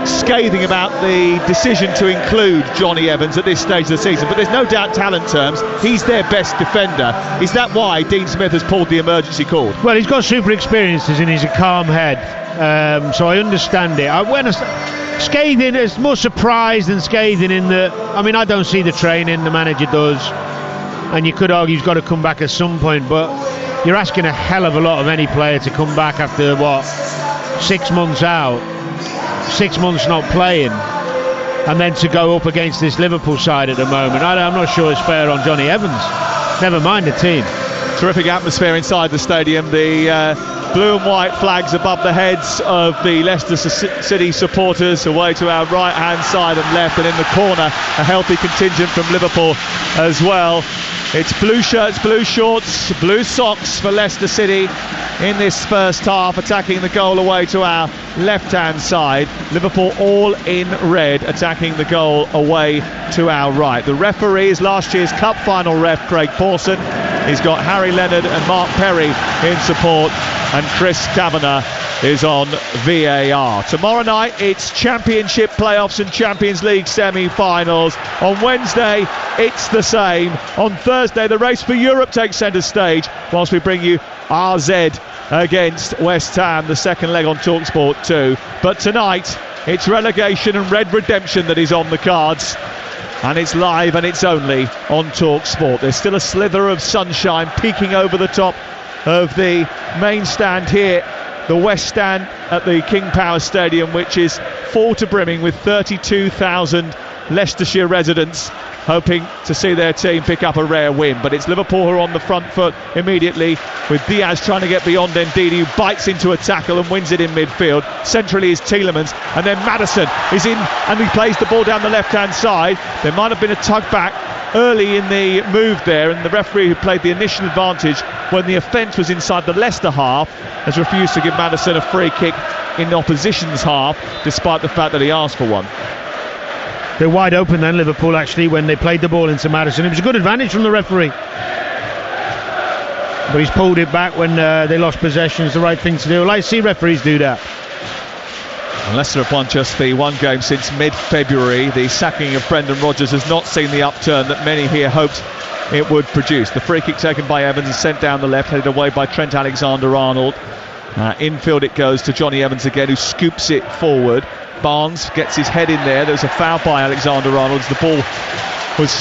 scathing about the decision to include Johnny Evans at this stage of the season, but there's no doubt talent terms he's their best defender. Is that why Dean Smith has pulled the emergency call? Well, he's got super experiences and he's a calm head, so I understand it. Scathing is more surprised than scathing in that, I mean, I don't see the training, the manager does, and you could argue he's got to come back at some point, but you're asking a hell of a lot of any player to come back after 6 months out, 6 months not playing, and then to go up against this Liverpool side at the moment. I'm not sure it's fair on Johnny Evans, never mind the team. Terrific atmosphere inside the stadium. The blue and white flags above the heads of the Leicester City supporters away to our right hand side and left, and in the corner a healthy contingent from Liverpool as well. It's blue shirts, blue shorts, blue socks for Leicester City in this first half, attacking the goal away to our left-hand side. Liverpool all in red, attacking the goal away to our right. The referee is last year's Cup final ref, Craig Pawson. He's got Harry Leonard and Mark Perry in support, and Chris Kavanagh is on VAR. Tomorrow night it's Championship playoffs and Champions League semi-finals. On Wednesday it's the same. On Thursday the race for Europe takes centre stage, whilst we bring you RZ against West Ham, the second leg on TalkSport 2. But tonight it's relegation and red redemption that is on the cards, and it's live and it's only on TalkSport. There's still a slither of sunshine peeking over the top of the main stand here, the West Stand at the King Power Stadium, which is full to brimming with 32,000 Leicestershire residents hoping to see their team pick up a rare win. But it's Liverpool who are on the front foot immediately, with Diaz trying to get beyond Ndidi, who bites into a tackle and wins it in midfield. Centrally is Tielemans, and then Maddison is in and he plays the ball down the left-hand side. There might have been a tug back early in the move there, and the referee who played the initial advantage when the offence was inside the Leicester half has refused to give Maddison a free kick in the opposition's half, despite the fact that he asked for one. They're wide open then, Liverpool, actually, when they played the ball into Maddison. It was a good advantage from the referee, but he's pulled it back when they lost possession. It's the right thing to do. I like to see referees do that. And Leicester have won just the one game since mid-February. The sacking of Brendan Rodgers has not seen the upturn that many here hoped it would produce. The free kick taken by Evans is sent down the left, headed away by Trent Alexander-Arnold. Infield it goes to Johnny Evans again, who scoops it forward. Barnes gets his head in there. There's a foul by Alexander-Arnold as the ball was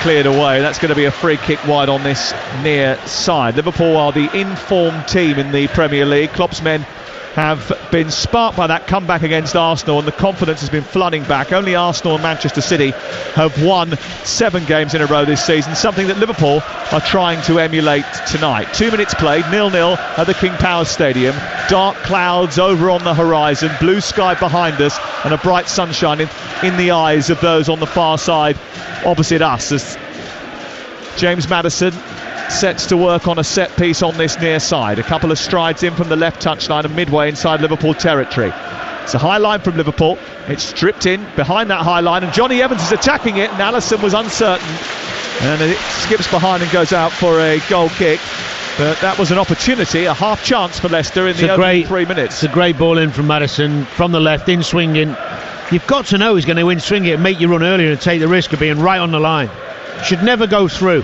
cleared away. That's going to be a free kick wide on this near side. Liverpool are the informed team in the Premier League. Klopp's men have been sparked by that comeback against Arsenal, and the confidence has been flooding back. Only Arsenal and Manchester City have won 7 games in a row this season, something that Liverpool are trying to emulate tonight. 2 minutes played, 0-0 at the King Power Stadium. Dark clouds over on the horizon, blue sky behind us, and a bright sunshine in the eyes of those on the far side opposite us, as James Maddison sets to work on a set piece on this near side. A couple of strides in from the left touchline and midway inside Liverpool territory. It's a high line from Liverpool. It's stripped in behind that high line, and Johnny Evans is attacking it, and Alisson was uncertain, and it skips behind and goes out for a goal kick. But that was an opportunity, a half chance for Leicester in the opening 3 minutes. It's a great ball in from Maddison from the left, in swinging. You've got to know he's going to in swing it and make you run earlier and take the risk of being right on the line. Should never go through.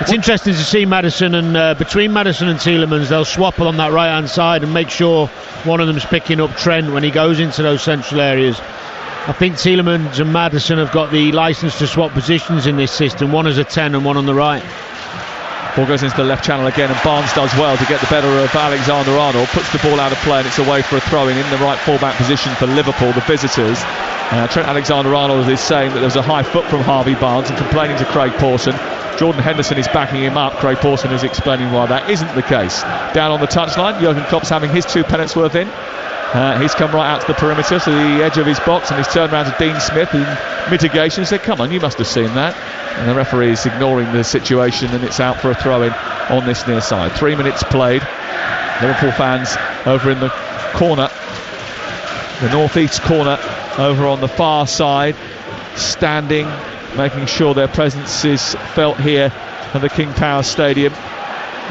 It's interesting to see Maddison, and between Maddison and Tielemans, they'll swap on that right hand side and make sure one of them's picking up Trent when he goes into those central areas. I think Tielemans and Maddison have got the licence to swap positions in this system, one as a 10 and one on the right. Ball goes into the left channel again, and Barnes does well to get the better of Alexander-Arnold, puts the ball out of play, and it's away for a throw-in in the right full-back position for Liverpool, the visitors. Trent Alexander-Arnold is saying that there was a high foot from Harvey Barnes and complaining to Craig Pawson. Jordan Henderson is backing him up. Craig Pawson is explaining why that isn't the case. Down on the touchline, Jurgen Klopp's having his 2 pennants worth in. He's come right out to the perimeter, to the edge of his box, and he's turned around to Dean Smith in mitigation and said, come on, you must have seen that. And the referee is ignoring the situation, and it's out for a throw-in on this near side. 3 minutes played. Liverpool fans over in the corner, the northeast corner, over on the far side, standing, making sure their presence is felt here at the King Power Stadium.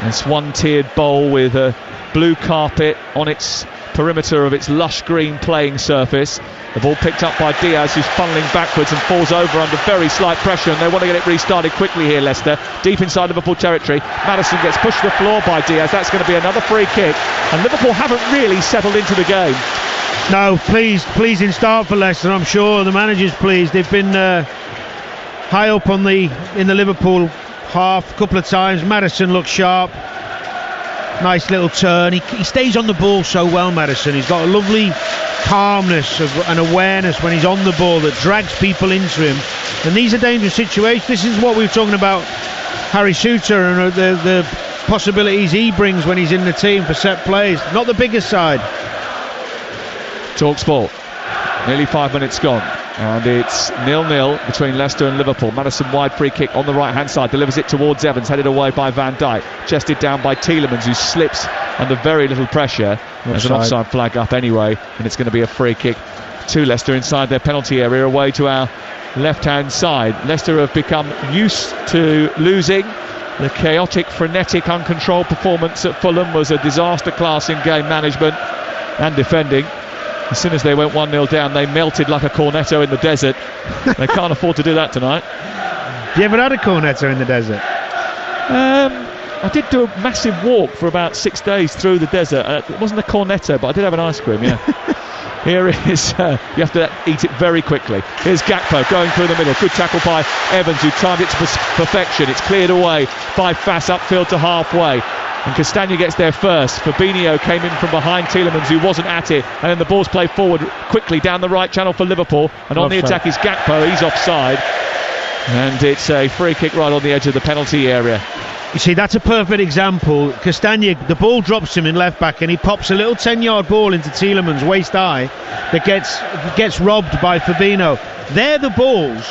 It's one tiered bowl with a blue carpet on its perimeter of its lush green playing surface. The ball picked up by Diaz, who's funneling backwards and falls over under very slight pressure, and they want to get it restarted quickly here, Leicester. Deep inside Liverpool territory, Maddison gets pushed to the floor by Diaz. That's going to be another free kick, and Liverpool haven't really settled into the game. No, pleasing start for Leicester. I'm sure the manager's pleased. They've been high up in the Liverpool half a couple of times. Maddison looks sharp. Nice little turn. He stays on the ball so well, Maddison. He's got a lovely calmness and awareness when he's on the ball that drags people into him. And these are dangerous situations. This is what we were talking about Harry Souttar and the possibilities he brings when he's in the team for set plays. Not the biggest side. Talk Sport. Nearly 5 minutes gone. And it's 0-0 between Leicester and Liverpool. Maddison wide free kick on the right hand side, delivers it towards Evans, headed away by Van Dijk, chested down by Tielemans, who slips under very little pressure. There's an offside flag up anyway, and it's going to be a free kick to Leicester inside their penalty area, away to our left hand side. Leicester have become used to losing. The chaotic, frenetic, uncontrolled performance at Fulham was a disaster class in game management and defending. As soon as they went 1-0 down, they melted like a cornetto in the desert. They can't afford to do that tonight. You ever had a cornetto in the desert? I did do a massive walk for about 6 days through the desert. It wasn't a cornetto, but I did have an ice cream, yeah. Here is, you have to eat it very quickly. Here's Gakpo going through the middle. Good tackle by Evans, who timed it to perfection. It's cleared away by Fass upfield to halfway. And Castagna gets there first. Fabinho came in from behind Tielemans, who wasn't at it, and then the ball's played forward quickly down the right channel for Liverpool, and on the attack is Gakpo. He's offside, and it's a free kick right on the edge of the penalty area. You see, that's a perfect example. Castagna, the ball drops him in left back, and he pops a little 10-yard ball into Tielemans' waist high that gets robbed by Fabinho. They're the balls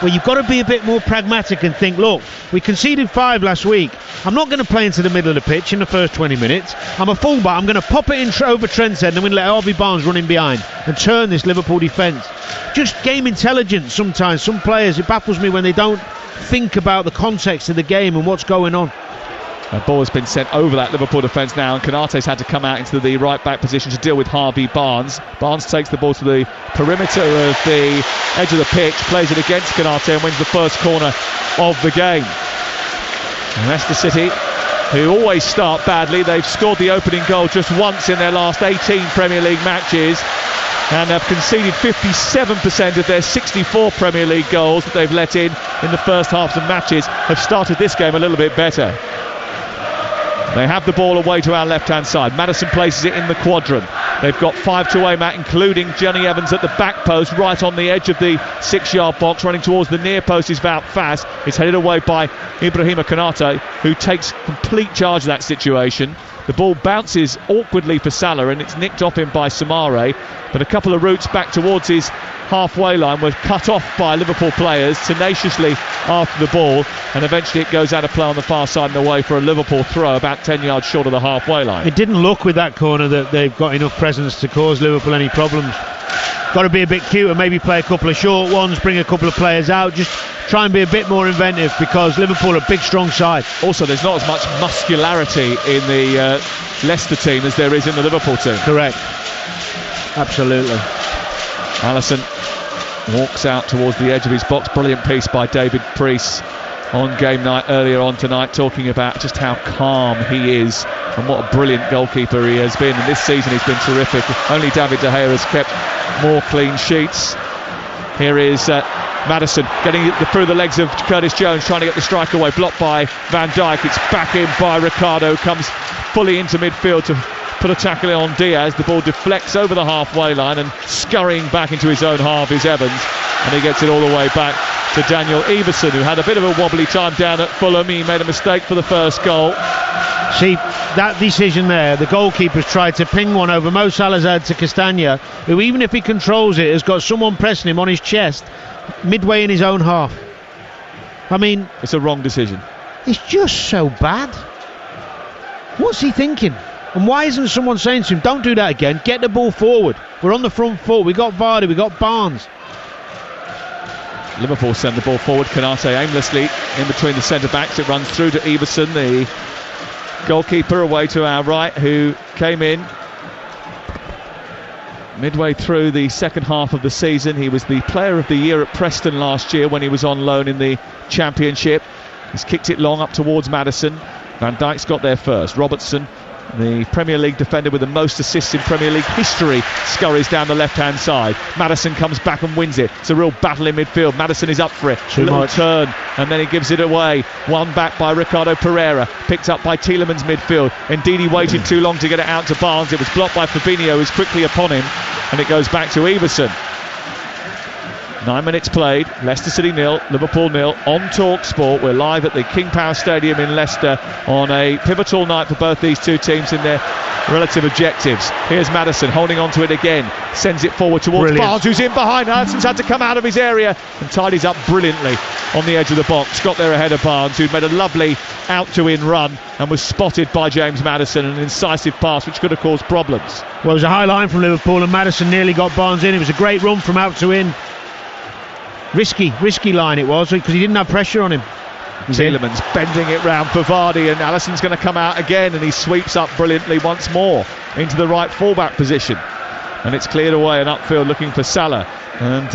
where you've got to be a bit more pragmatic and think, look, we conceded 5 last week. I'm not going to play into the middle of the pitch in the first 20 minutes. I'm a fullback. I'm going to pop it in over Trent's head, and I'm going to let Harvey Barnes run in behind and turn this Liverpool defence. Just game intelligence sometimes. Some players, it baffles me when they don't think about the context of the game and what's going on. A ball has been sent over that Liverpool defence now, and Konate's had to come out into the right back position to deal with Harvey Barnes. Barnes takes the ball to the perimeter of the edge of the pitch, plays it against Konate and wins the first corner of the game. And Leicester City, who always start badly, they've scored the opening goal just once in their last 18 Premier League matches and have conceded 57% of their 64 Premier League goals that they've let in the first halves of matches. Have started this game a little bit better. They have the ball away to our left-hand side. Maddison places it in the quadrant. They've got 5 to aim at, including Johnny Evans at the back post, right on the edge of the 6-yard box. Running towards the near post is Wout Fass. It's headed away by Ibrahima Konate, who takes complete charge of that situation. The ball bounces awkwardly for Salah, and it's nicked off him by Samare. But a couple of routes back towards his halfway line were cut off by Liverpool players tenaciously after the ball, and eventually it goes out of play on the far side and away for a Liverpool throw about 10 yards short of the halfway line. It didn't look with that corner that they've got enough presence to cause Liverpool any problems. Got to be a bit cute and maybe play a couple of short ones, bring a couple of players out, just try and be a bit more inventive, because Liverpool are a big strong side. Also, there's not as much muscularity in the Leicester team as there is in the Liverpool team. Correct. Absolutely. Alisson walks out towards the edge of his box. Brilliant piece by David Priest on game night earlier on tonight, talking about just how calm he is and what a brilliant goalkeeper he has been. And this season he's been terrific. Only David De Gea has kept more clean sheets. Here is Maddison getting through the legs of Curtis Jones, trying to get the strike away, blocked by Van Dijk. It's back in by Ricardo, comes fully into midfield to put a tackle on Diaz. The ball deflects over the halfway line, and scurrying back into his own half is Evans, and he gets it all the way back to Daniel Everson, who had a bit of a wobbly time down at Fulham. He made a mistake for the first goal. See, that decision there, the goalkeeper's tried to ping one over Mo Salah's head to Castagna, who, even if he controls it, has got someone pressing him on his chest midway in his own half. I mean, it's a wrong decision. It's just so bad. What's he thinking? And why isn't someone saying to him, don't do that again, get the ball forward, we're on the front foot, we got Vardy, we got Barnes. Liverpool send the ball forward. Konate aimlessly in between the centre backs. It runs through to Everson, the goalkeeper away to our right, who came in midway through the second half of the season. He was the player of the year at Preston last year when he was on loan in the Championship. He's kicked it long up towards Maddison. Van Dijk's got there first. Robertson, the Premier League defender with the most assists in Premier League history, scurries down the left-hand side. Maddison comes back and wins it. It's a real battle in midfield. Maddison is up for it. Too much. Turn, and then he gives it away. One back by Ricardo Pereira, picked up by Tielemans midfield. Ndidi waited too long to get it out to Barnes. It was blocked by Fabinho, who's quickly upon him, and it goes back to Everson. 9 minutes played, Leicester City 0, Liverpool 0 on TalkSport. We're live at the King Power Stadium in Leicester on a pivotal night for both these two teams in their relative objectives. Here's Maddison holding on to it again, sends it forward towards Barnes, who's in behind. Alisson's had to come out of his area and tidies up brilliantly on the edge of the box. Got there ahead of Barnes, who'd made a lovely out-to-in run and was spotted by James Maddison, an incisive pass which could have caused problems. Well, it was a high line from Liverpool and Maddison nearly got Barnes in. It was a great run from out to in. Risky line it was, because he didn't have pressure on him. Tielemans bending it round for Vardy, and Alisson's going to come out again, and he sweeps up brilliantly once more into the right fullback position, and it's cleared away and upfield looking for Salah. And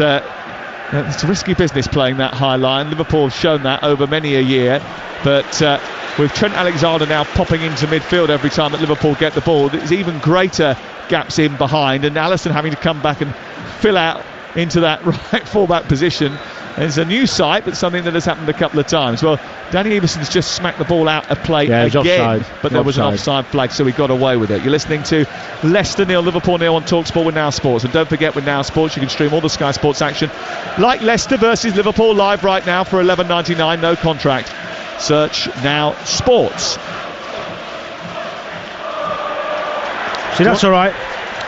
it's risky business playing that high line. Liverpool have shown that over many a year, but with Trent Alexander now popping into midfield every time that Liverpool get the ball, there's even greater gaps in behind, and Alisson having to come back and fill out into that right fullback position. It's a new sight, but something that has happened a couple of times. Well, Danny Everson's just smacked the ball out of play again, offside. But there was an offside flag, so he got away with it. You're listening to Leicester 0, Liverpool 0 on TalkSport with Now Sports. And don't forget, with Now Sports, you can stream all the Sky Sports action like Leicester versus Liverpool live right now for $11.99, no contract. Search Now Sports. See, that's all right.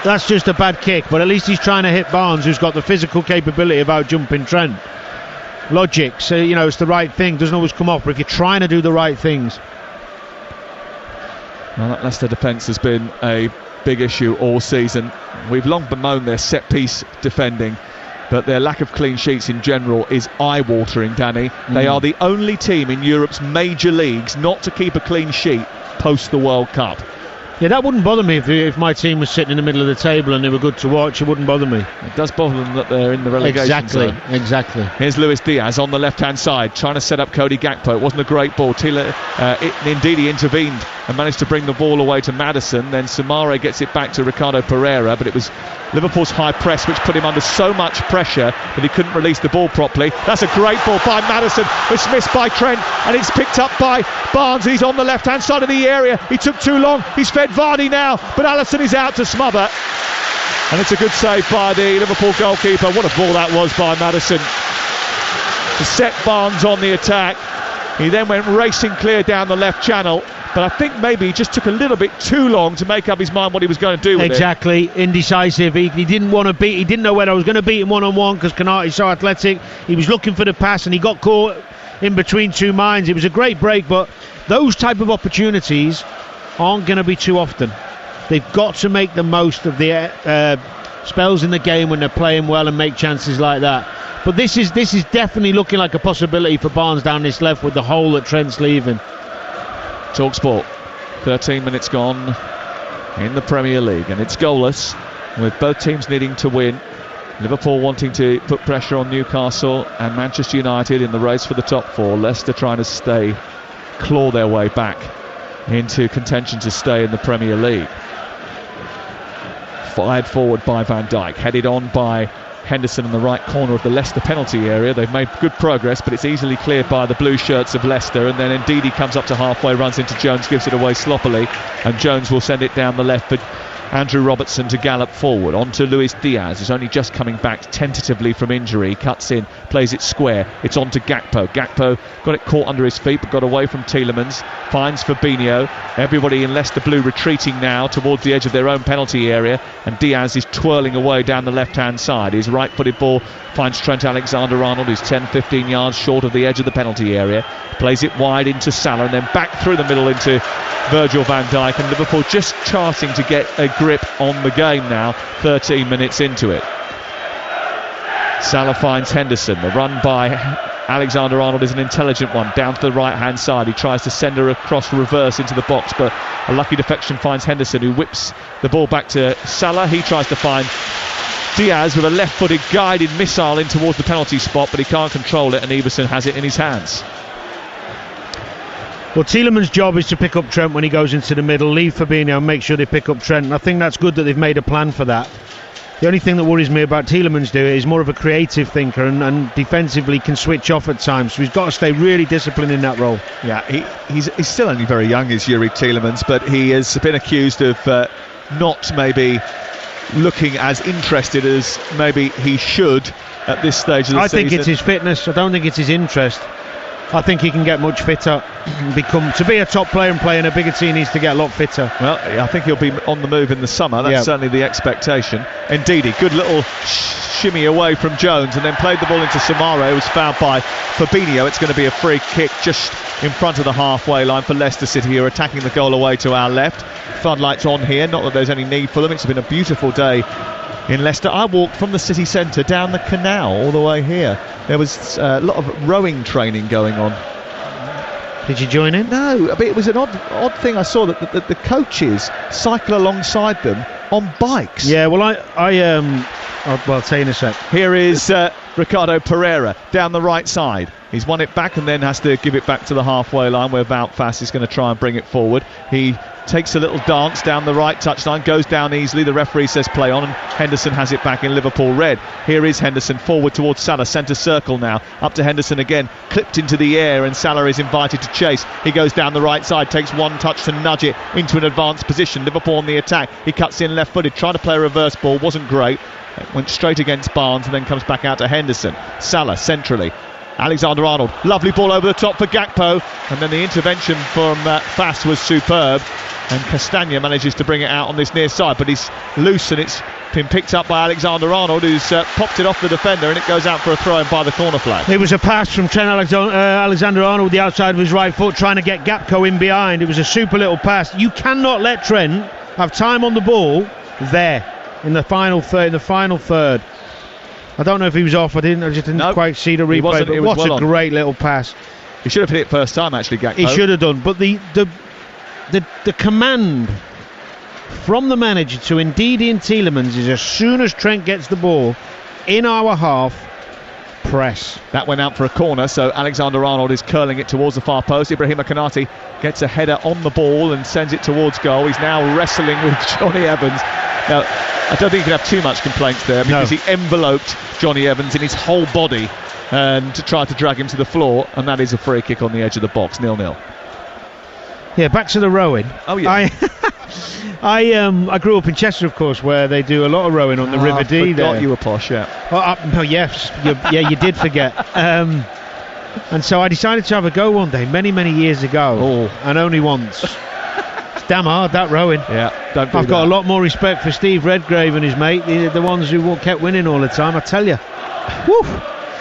That's just a bad kick, but at least he's trying to hit Barnes, who's got the physical capability of out-jumping Trent. Logic, so it's the right thing. Doesn't always come off, but if you're trying to do the right things. Well, that Leicester defence has been a big issue all season. We've long bemoaned their set-piece defending, but their lack of clean sheets in general is eye-watering, Danny. They are the only team in Europe's major leagues not to keep a clean sheet post the World Cup. Yeah, that wouldn't bother me if my team was sitting in the middle of the table and they were good to watch. It wouldn't bother me. It does bother them that they're in the relegation zone. Exactly. Here's Luis Diaz on the left-hand side, trying to set up Cody Gakpo. It wasn't a great ball. Indeed, he intervened and managed to bring the ball away to Maddison. Then Samare gets it back to Ricardo Pereira, but it was Liverpool's high press which put him under so much pressure that he couldn't release the ball properly. That's a great ball by Maddison. It's missed by Trent, and it's picked up by Barnes. He's on the left-hand side of the area. He took too long. He's fed Vardy now, but Alisson is out to smother. And it's a good save by the Liverpool goalkeeper. What a ball that was by Maddison to set Barnes on the attack. He then went racing clear down the left channel, but I think maybe he just took a little bit too long to make up his mind what he was going to do with it. Indecisive. He didn't want to beat. He didn't know whether I was going to beat him one-on-one because Konate's so athletic. He was looking for the pass and he got caught in between two minds. It was a great break, but those type of opportunities aren't going to be too often. They've got to make the most of the spells in the game when they're playing well and make chances like that. But this is definitely looking like a possibility for Barnes down this left with the hole that Trent's leaving. TalkSport, 13 minutes gone in the Premier League, and it's goalless with both teams needing to win. Liverpool wanting to put pressure on Newcastle and Manchester United in the race for the top four. Leicester trying to claw their way back into contention to stay in the Premier League. Fired forward by Van Dijk, headed on by Henderson in the right corner of the Leicester penalty area. They've made good progress, but it's easily cleared by the blue shirts of Leicester, and then Ndidi comes up to halfway, runs into Jones, gives it away sloppily, and Jones will send it down the left for Andrew Robertson to gallop forward. On to Luis Diaz, who's only just coming back tentatively from injury. Cuts in, plays it square. It's on to Gakpo. Gakpo got it caught under his feet, but got away from Tielemans. Finds Fabinho. Everybody in Leicester blue retreating now towards the edge of their own penalty area, and Diaz is twirling away down the left-hand side. His right-footed ball finds Trent Alexander-Arnold, who's 10-15 yards short of the edge of the penalty area. Plays it wide into Salah, and then back through the middle into Virgil van Dijk, and Liverpool just charting to get a grip on the game now, 13 minutes into it. Salah finds Henderson. The run by Alexander-Arnold is an intelligent one, down to the right-hand side. He tries to send her across reverse into the box, but A lucky deflection finds Henderson, who whips the ball back to Salah. He tries to find Diaz with a left-footed guided missile in towards the penalty spot, but he can't control it, and Everson has it in his hands. Well, Tielemans' job is to pick up Trent when he goes into the middle, leave Fabinho and make sure they pick up Trent, and I think that's good that they've made a plan for that. The only thing that worries me about Tielemans doing is more of a creative thinker and defensively can switch off at times, so he's got to stay really disciplined in that role. Yeah, he's still only very young, is Yuri Tielemans, but he has been accused of not maybe looking as interested as maybe he should at this stage of the season. I think it's his fitness. I don't think it's his interest. I think he can get much fitter. To be a top player and play in a bigger team, he needs to get a lot fitter. Well, I think he'll be on the move in the summer. That's certainly the expectation. Indeed, good little shimmy away from Jones, and then played the ball into Samara, who was fouled by Fabinho. It's going to be a free kick just in front of the halfway line for Leicester City, who are attacking the goal away to our left. Floodlights on here, not that there's any need for them. It's been a beautiful day in Leicester. I walked from the city centre down the canal all the way here. There was a lot of rowing training going on. Did you join in? No, but it was an odd thing. I saw that the coaches cycle alongside them on bikes. Yeah, well, I'll tell you in a sec. Here is Ricardo Pereira down the right side. He's won it back and then has to give it back to the halfway line, where Wout Faes is going to try and bring it forward. He takes a little dance down the right touchline, goes down easily. The referee says play on, and Henderson has it back in Liverpool red. Here is Henderson forward towards Salah, centre circle now. Up to Henderson again, clipped into the air, and Salah is invited to chase. He goes down the right side, takes one touch to nudge it into an advanced position. Liverpool on the attack. He cuts in left-footed, trying to play a reverse ball, wasn't great. It went straight against Barnes and then comes back out to Henderson. Salah centrally. Alexander-Arnold, lovely ball over the top for Gakpo, and then the intervention from Faes was superb, and Castagna manages to bring it out on this near side, but he's loose and it's been picked up by Alexander-Arnold, who's popped it off the defender, and it goes out for a throw-in by the corner flag. It was a pass from Trent Alexander-Arnold with the outside of his right foot, trying to get Gakpo in behind. It was a super little pass. You cannot let Trent have time on the ball there in the final third. I don't know if he was off. I just didn't quite see the replay. But what a great little pass! He should have hit it first time, actually, Gakpo. He should have done. But the command from the manager to Ndidi and Tielemans is, as soon as Trent gets the ball in our half, press. That went out for a corner, so Alexander-Arnold is curling it towards the far post. Ibrahima Konate gets a header on the ball and sends it towards goal. He's now wrestling with Johnny Evans. Now, I don't think you can have too much complaints there, because he enveloped Johnny Evans in his whole body and tried to drag him to the floor, and that is a free kick on the edge of the box, 0-0. Yeah, back to the rowing. Oh yeah. I grew up in Chester, of course, where they do a lot of rowing on the River Dee. I forgot you were posh, yeah. Oh, yes, you did forget. And so I decided to have a go one day, many years ago, and only once. It's damn hard, that rowing. Yeah, I've got a lot more respect for Steve Redgrave and his mate, the ones who kept winning all the time, I tell you. Woo!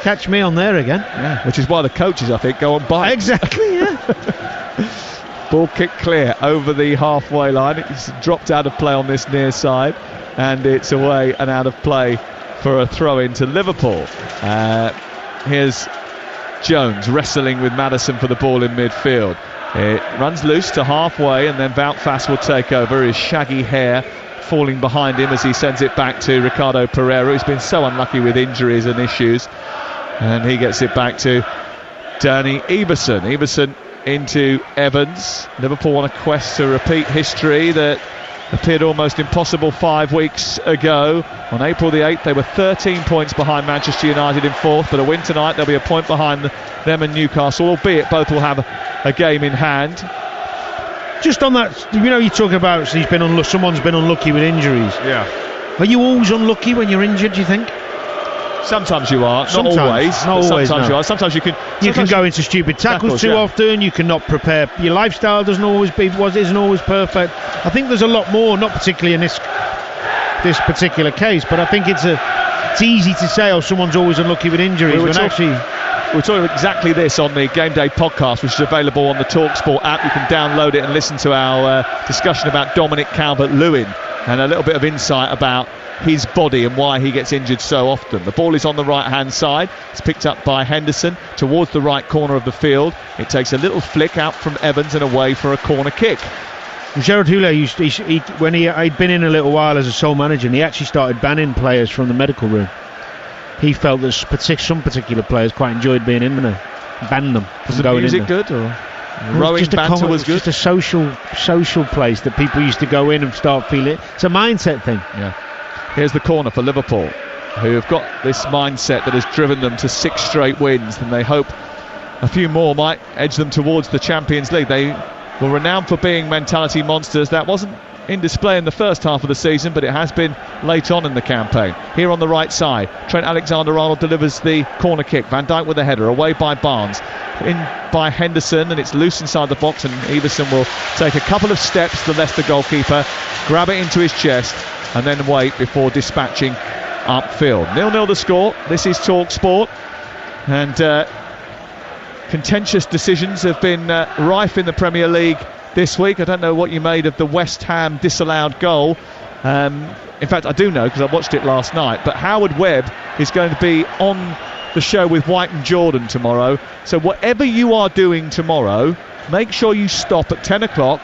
Catch me on there again. Yeah, which is why the coaches, I think, go on bikes. Exactly, yeah. Ball kicked clear over the halfway line. It's dropped out of play on this near side, and it's away and out of play for a throw-in to Liverpool. Here's Jones wrestling with Maddison for the ball in midfield. It runs loose to halfway, and then Wout Faes will take over, his shaggy hair falling behind him as he sends it back to Ricardo Pereira, who's been so unlucky with injuries and issues, and he gets it back to Danny Everson. Everson into Evans. Liverpool on a quest to repeat history that appeared almost impossible 5 weeks ago. On April the 8th, they were 13 points behind Manchester United in 4th, but a win tonight, they'll be a point behind them and Newcastle, albeit both will have a game in hand. Just on that, you talk about someone's been unlucky with injuries. Yeah. Are you always unlucky when you're injured, do you think? Sometimes you are, sometimes, not always. Sometimes you are. Sometimes you can go into stupid tackles too often. You cannot prepare. Your lifestyle isn't always perfect. I think there's a lot more, not particularly in this particular case, but I think it's easy to say, someone's always unlucky with injuries. We're talking exactly this on the Game Day podcast, which is available on the TalkSport app. You can download it and listen to our discussion about Dominic Calvert-Lewin and a little bit of insight about his body and why he gets injured so often. The ball is on the right hand side. It's picked up by Henderson towards the right corner of the field. It takes a little flick out from Evans and away for a corner kick. Gerard Houllier when he'd been in a little while as a sole manager, and he actually started banning players from the medical room. He felt that some particular players quite enjoyed being in there. Banned them from going in there. Was the music good, or rowing banter was good? It's just a social place that people used to go in and start feeling. It's a mindset thing. Yeah. Here's the corner for Liverpool, who have got this mindset that has driven them to 6 straight wins, and they hope a few more might edge them towards the Champions League. They were renowned for being mentality monsters. That wasn't in display in the first half of the season, but it has been late on in the campaign. Here on the right side, Trent Alexander-Arnold delivers the corner kick. Van Dijk with the header, away by Barnes, in by Henderson, and it's loose inside the box, and Everson will take a couple of steps, the Leicester goalkeeper, grab it into his chest, and then wait before dispatching upfield. 0-0 the score. This is Talk Sport, and contentious decisions have been rife in the Premier League this week. I don't know what you made of the West Ham disallowed goal. In fact, I do know, because I watched it last night. But Howard Webb is going to be on the show with White and Jordan tomorrow. So whatever you are doing tomorrow, make sure you stop at 10 o'clock.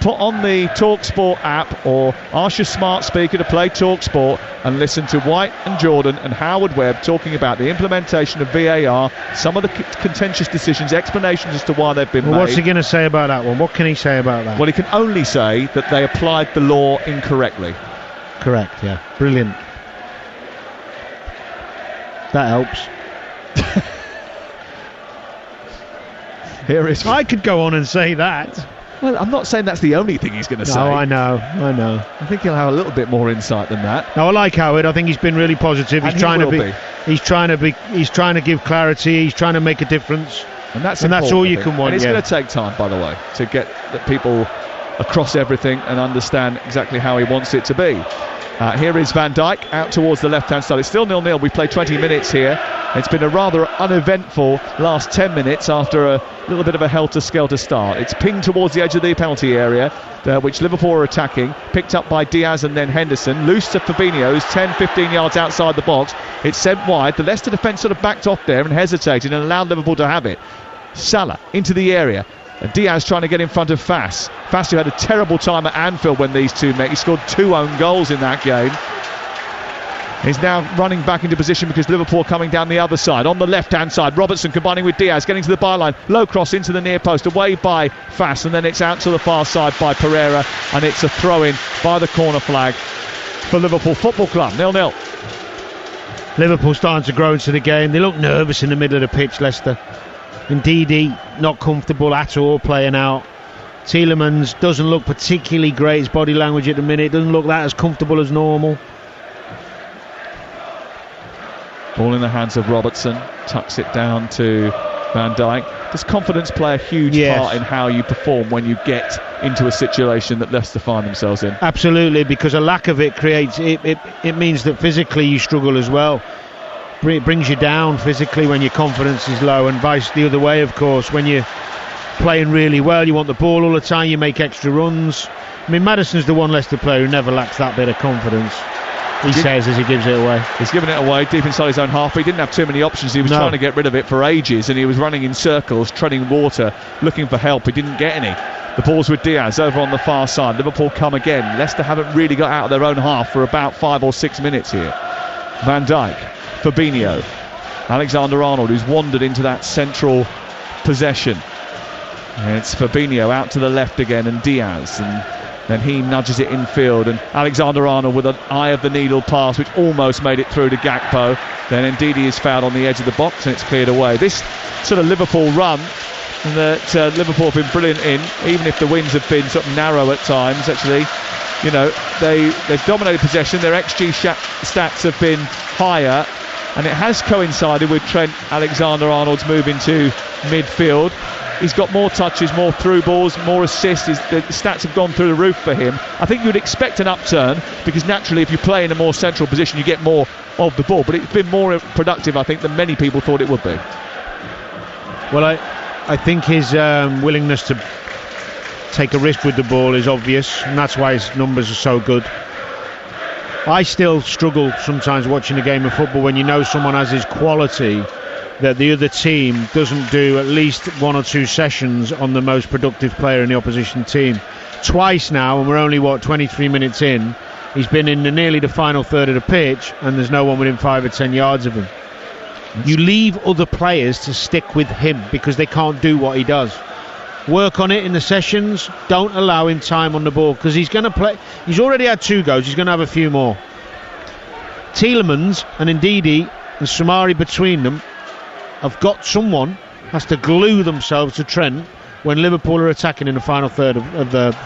Put on the TalkSport app or ask your smart speaker to play TalkSport and listen to White and Jordan and Howard Webb talking about the implementation of VAR, some of the contentious decisions, explanations as to why they've been made. What's he going to say about that one? What can he say about that? Well, he can only say that they applied the law incorrectly. Correct, yeah. Brilliant. That helps. Here is. I could go on and say that. Well, I'm not saying that's the only thing he's going to say. No, I know. I think he'll have a little bit more insight than that. No, I like Howard. I think he's been really positive. He's trying to give clarity. He's trying to make a difference. And that's all you can want. And it's going to take time, by the way, to get the people across everything and understand exactly how he wants it to be. Here is Van Dijk out towards the left-hand side. It's still 0-0. We've played 20 minutes here. It's been a rather uneventful last 10 minutes after a little bit of a helter-skelter start. It's pinged towards the edge of the penalty area, which Liverpool are attacking. Picked up by Diaz and then Henderson. Loose to Fabinho, who's 10-15 yards outside the box. It's sent wide. The Leicester defence sort of backed off there and hesitated and allowed Liverpool to have it. Salah into the area. And Diaz trying to get in front of Fass. Fass, who had a terrible time at Anfield when these two met. He scored 2 own goals in that game. He's now running back into position because Liverpool coming down the other side. On the left-hand side, Robertson combining with Diaz, getting to the byline. Low cross into the near post, away by Fass, and then it's out to the far side by Pereira, and it's a throw-in by the corner flag for Liverpool Football Club. 0-0. Liverpool starting to grow into the game. They look nervous in the middle of the pitch, Leicester. Ndidi not comfortable at all playing out. Tielemans doesn't look particularly great. His body language at the minute doesn't look that as comfortable as normal. Ball in the hands of Robertson, tucks it down to Van Dijk. Does confidence play a huge part in how you perform when you get into a situation that Leicester find themselves in? Absolutely, because a lack of it creates it means that physically you struggle as well. It brings you down physically when your confidence is low, and vice the other way, of course. When you're playing really well, you want the ball all the time, you make extra runs. I mean, Maddison's the one Leicester player who never lacks that bit of confidence. He says as he gives it away. He's given it away deep inside his own half, but he didn't have too many options. He was trying to get rid of it for ages, and he was running in circles, treading water, looking for help. He didn't get any. The ball's with Diaz over on the far side. Liverpool come again. Leicester haven't really got out of their own half for about 5 or 6 minutes here. Van Dijk, Fabinho, Alexander-Arnold, who's wandered into that central possession. And it's Fabinho out to the left again, and Diaz, and then he nudges it infield, and Alexander-Arnold with an eye of the needle pass which almost made it through to Gakpo. Then Ndidi is fouled on the edge of the box and it's cleared away. This sort of Liverpool run that Liverpool have been brilliant in, even if the wins have been sort of narrow at times, actually, you know, they've dominated possession. Their XG stats have been higher, and it has coincided with Trent Alexander-Arnold's move into midfield. He's got more touches, more through balls, more assists. The stats have gone through the roof for him. I think you'd expect an upturn, because naturally if you play in a more central position you get more of the ball, but it's been more productive, I think, than many people thought it would be. Well, I think his willingness to take a risk with the ball is obvious, and that's why his numbers are so good. I still struggle sometimes watching a game of football when you know someone has his quality that the other team doesn't do at least 1 or 2 sessions on the most productive player in the opposition team. Twice now, and we're only 23 minutes in, he's been in nearly the final third of the pitch, and there's no one within 5 or 10 yards of him. You leave other players to stick with him because they can't do what he does. Work on it in the sessions. Don't allow him time on the ball, because he's going to play. He's already had 2 goals. He's going to have a few more. Tielemans and Ndidi and Samari between them have got someone has to glue themselves to Trent when Liverpool are attacking in the final third of the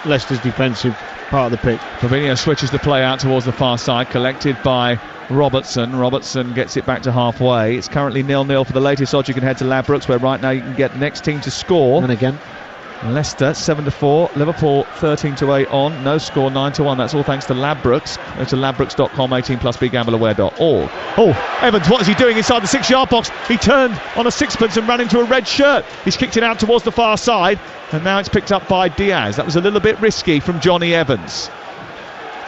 Leicester's defensive part of the pitch. Fabinho switches the play out towards the far side, collected by Robertson. Robertson gets it back to halfway. It's currently 0-0. For the latest odds, you can head to Ladbrokes, where right now you can get the next team to score. And again, Leicester 7-4, Liverpool 13-8 on, no score 9-1. That's all thanks to Ladbrokes. Go to ladbrokes.com, 18+, begambleaware.org. Oh, Evans, what is he doing inside the 6-yard box? He turned on a sixpence and ran into a red shirt. He's kicked it out towards the far side, and now it's picked up by Diaz. That was a little bit risky from Johnny Evans.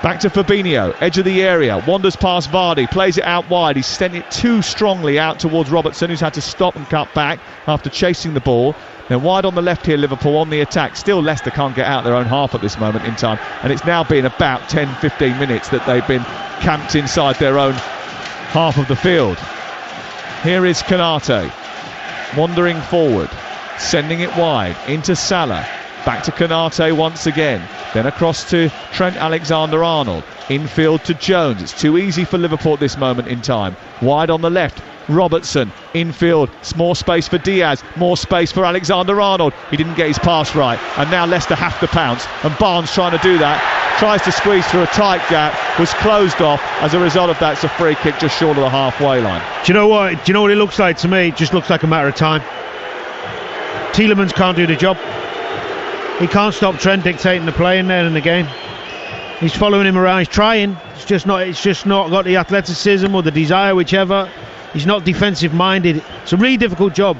Back to Fabinho, edge of the area, wanders past Vardy, plays it out wide. He's sent it too strongly out towards Robertson, who's had to stop and cut back after chasing the ball. Then wide on the left here, Liverpool on the attack. Still Leicester can't get out their own half at this moment in time, and it's now been about 10-15 minutes that they've been camped inside their own half of the field. Here is Konate, wandering forward, sending it wide into Salah. Back to Konate once again, then across to Trent Alexander-Arnold, infield to Jones. It's too easy for Liverpool at this moment in time. Wide on the left, Robertson, infield, more space for Diaz, more space for Alexander-Arnold. He didn't get his pass right, and now Leicester have to pounce, and Barnes trying to do that, tries to squeeze through a tight gap, was closed off. As a result of that, it's a free kick just short of the halfway line. Do you know what it looks like to me? It just looks like a matter of time. Tielemans can't do the job. He can't stop Trent dictating the play in there in the game. He's following him around. He's trying. It's just not got the athleticism or the desire, whichever. He's not defensive minded. It's a really difficult job.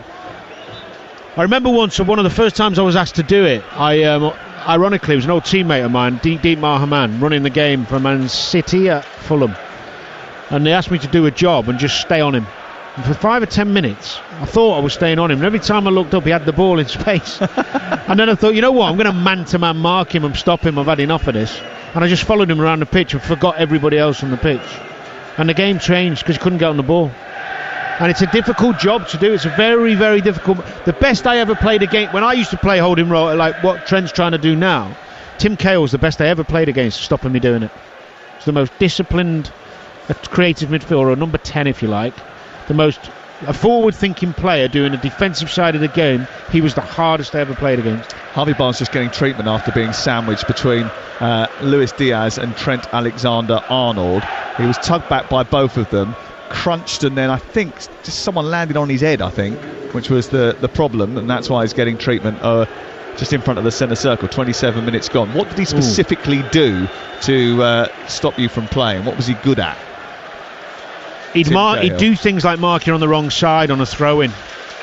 I remember once, one of the first times I was asked to do it, ironically, it was an old teammate of mine, Deep Mahaman, running the game for Man City at Fulham. And they asked me to do a job and just stay on him. And for 5 or 10 minutes, I thought I was staying on him. And every time I looked up, he had the ball in space. And then I thought, you know what? I'm going to man-to-man mark him and stop him. I've had enough of this. And I just followed him around the pitch and forgot everybody else on the pitch. And the game changed because he couldn't get on the ball. And it's a difficult job to do. It's a very, very difficult. The best I ever played against, when I used to play holding role, like what Trent's trying to do now, Tim Cahill's the best I ever played against, stopping me doing it. It's the most disciplined, creative midfielder, or number 10 if you like. A forward-thinking player doing the defensive side of the game. He was the hardest I ever played against. Harvey Barnes just getting treatment after being sandwiched between Luis Diaz and Trent Alexander-Arnold. He was tugged back by both of them, crunched, and then I think just someone landed on his head, I think, which was the problem, and that's why he's getting treatment just in front of the centre circle. 27 minutes gone. What did he specifically do to stop you from playing? What was he good at? He'd do things like mark you on the wrong side on a throw-in.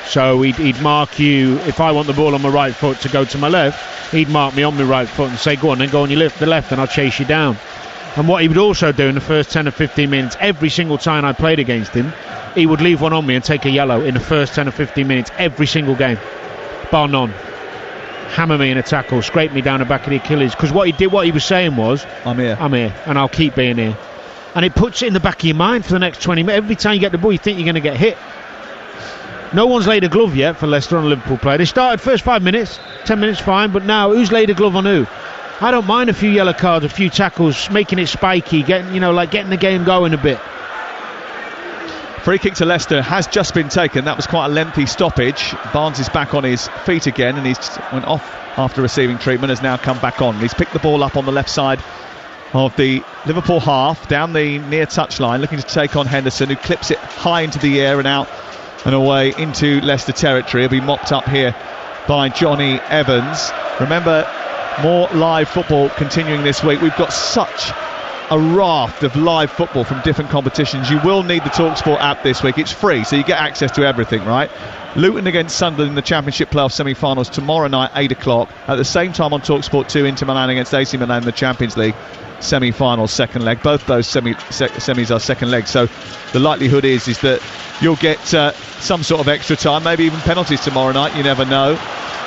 So he'd mark you, if I want the ball on my right foot to go to my left, he'd mark me on my right foot and say, go on, then go on your the left and I'll chase you down. And what he would also do in the first 10 or 15 minutes, every single time I played against him, he would leave one on me and take a yellow in the first 10 or 15 minutes, every single game. Bar none. Hammer me in a tackle, scrape me down the back of the Achilles. Because what he was saying was, I'm here, and I'll keep being here. And it puts it in the back of your mind for the next 20 minutes. Every time you get the ball, you think you're going to get hit. No one's laid a glove yet for Leicester on a Liverpool player. They started first 5 minutes, 10 minutes fine, but now who's laid a glove on who? I don't mind a few yellow cards, a few tackles, making it spiky, getting the game going a bit. Free kick to Leicester has just been taken. That was quite a lengthy stoppage. Barnes is back on his feet again, and he's went off after receiving treatment, has now come back on. He's picked the ball up on the left side of the Liverpool half, down the near touchline, looking to take on Henderson, who clips it high into the air and out and away into Leicester territory. He'll be mopped up here by Johnny Evans. Remember, more live football continuing this week. We've got such a raft of live football from different competitions. You will need the TalkSport app this week. It's free, so you get access to everything, right? Luton against Sunderland in the Championship playoff semi-finals tomorrow night, 8 o'clock. At the same time on TalkSport 2, Inter Milan against AC Milan in the Champions League semi-finals, second leg. Both those semis are second legs, so the likelihood is that you'll get some sort of extra time, maybe even penalties tomorrow night. You never know.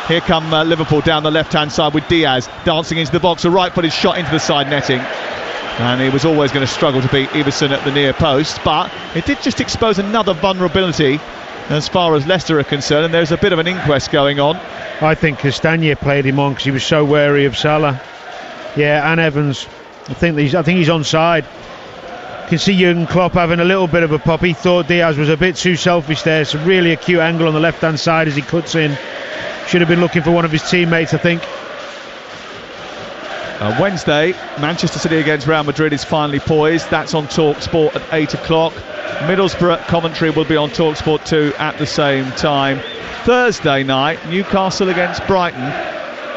Here come Liverpool down the left-hand side with Diaz dancing into the box. A right-footed shot into the side netting. And he was always going to struggle to beat Iversen at the near post. But it did just expose another vulnerability as far as Leicester are concerned. And there's a bit of an inquest going on. I think Castagna played him on because he was so wary of Salah. Yeah, and Evans. I think he's onside. You can see Jurgen Klopp having a little bit of a pop. He thought Diaz was a bit too selfish there. It's a really acute angle on the left-hand side as he cuts in. Should have been looking for one of his teammates, I think. Wednesday, Manchester City against Real Madrid is finally poised. That's on TalkSport at 8 o'clock. Middlesbrough commentary will be on TalkSport 2 at the same time. Thursday night, Newcastle against Brighton.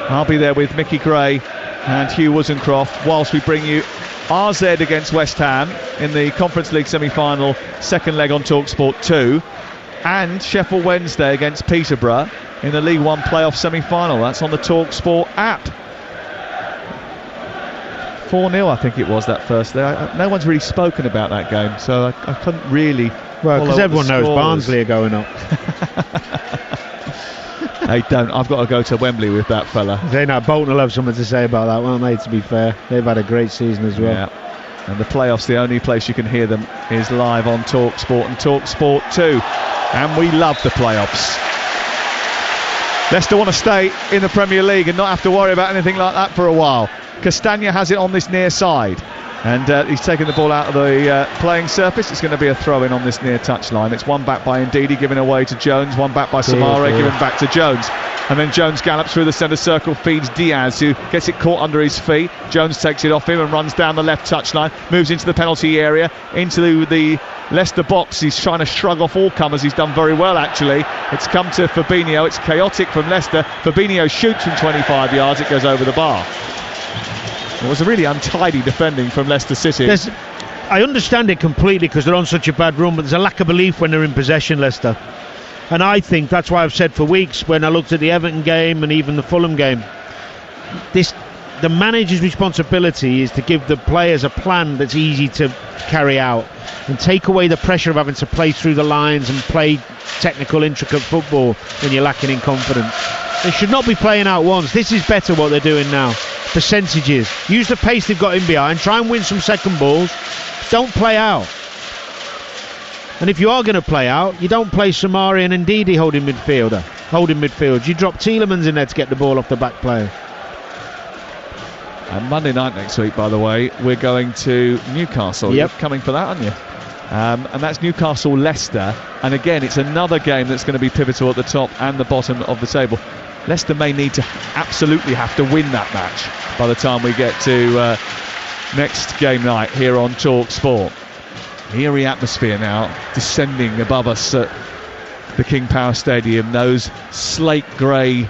I'll be there with Mickey Gray and Hugh Wozencroft whilst we bring you RZ against West Ham in the Conference League semi-final, second leg on TalkSport 2, and Sheffield Wednesday against Peterborough in the League One playoff semi-final. That's on the TalkSport app. 4-0 I think it was that first day. No one's really spoken about that game, so I couldn't really. Well, because everyone knows Barnsley are going up. Hey, don't. I've got to go to Wembley with that fella. They know Bolton will have something to say about that, won't they, to be fair? They've had a great season as well. Yeah. And the playoffs, the only place you can hear them is live on TalkSport and TalkSport 2. And we love the playoffs. Leicester want to stay in the Premier League and not have to worry about anything like that for a while. Castagna has it on this near side, and he's taken the ball out of the playing surface. It's going to be a throw-in on this near touchline. It's one back by Ndidi, given away to Jones, one back by Samare, given back to Jones. And then Jones gallops through the centre circle, feeds Diaz, who gets it caught under his feet. Jones takes it off him and runs down the left touchline, moves into the penalty area, into the Leicester box. He's trying to shrug off all comers. He's done very well, actually. It's come to Fabinho. It's chaotic from Leicester. Fabinho shoots from 25 yards. It goes over the bar. It was a really untidy defending from Leicester City. I understand it completely because they're on such a bad run, but there's a lack of belief when they're in possession, Leicester. And I think that's why I've said for weeks, when I looked at the Everton game and even the Fulham game, the manager's responsibility is to give the players a plan that's easy to carry out and take away the pressure of having to play through the lines and play technical, intricate football when you're lacking in confidence. They should not be playing out once. This is better what they're doing now. Percentages. Use the pace they've got in behind. Try and win some second balls. Don't play out. And if you are going to play out, you don't play Samari and Ndidi holding midfield. You drop Tielemans in there to get the ball off the back player. And Monday night next week, by the way, we're going to Newcastle. Yep. You're coming for that, aren't you? And that's Newcastle-Leicester. And again, it's another game that's going to be pivotal at the top and the bottom of the table. Leicester may need to absolutely have to win that match by the time we get to next game night here on TalkSport. Eerie atmosphere now descending above us at the King Power Stadium. Those slate grey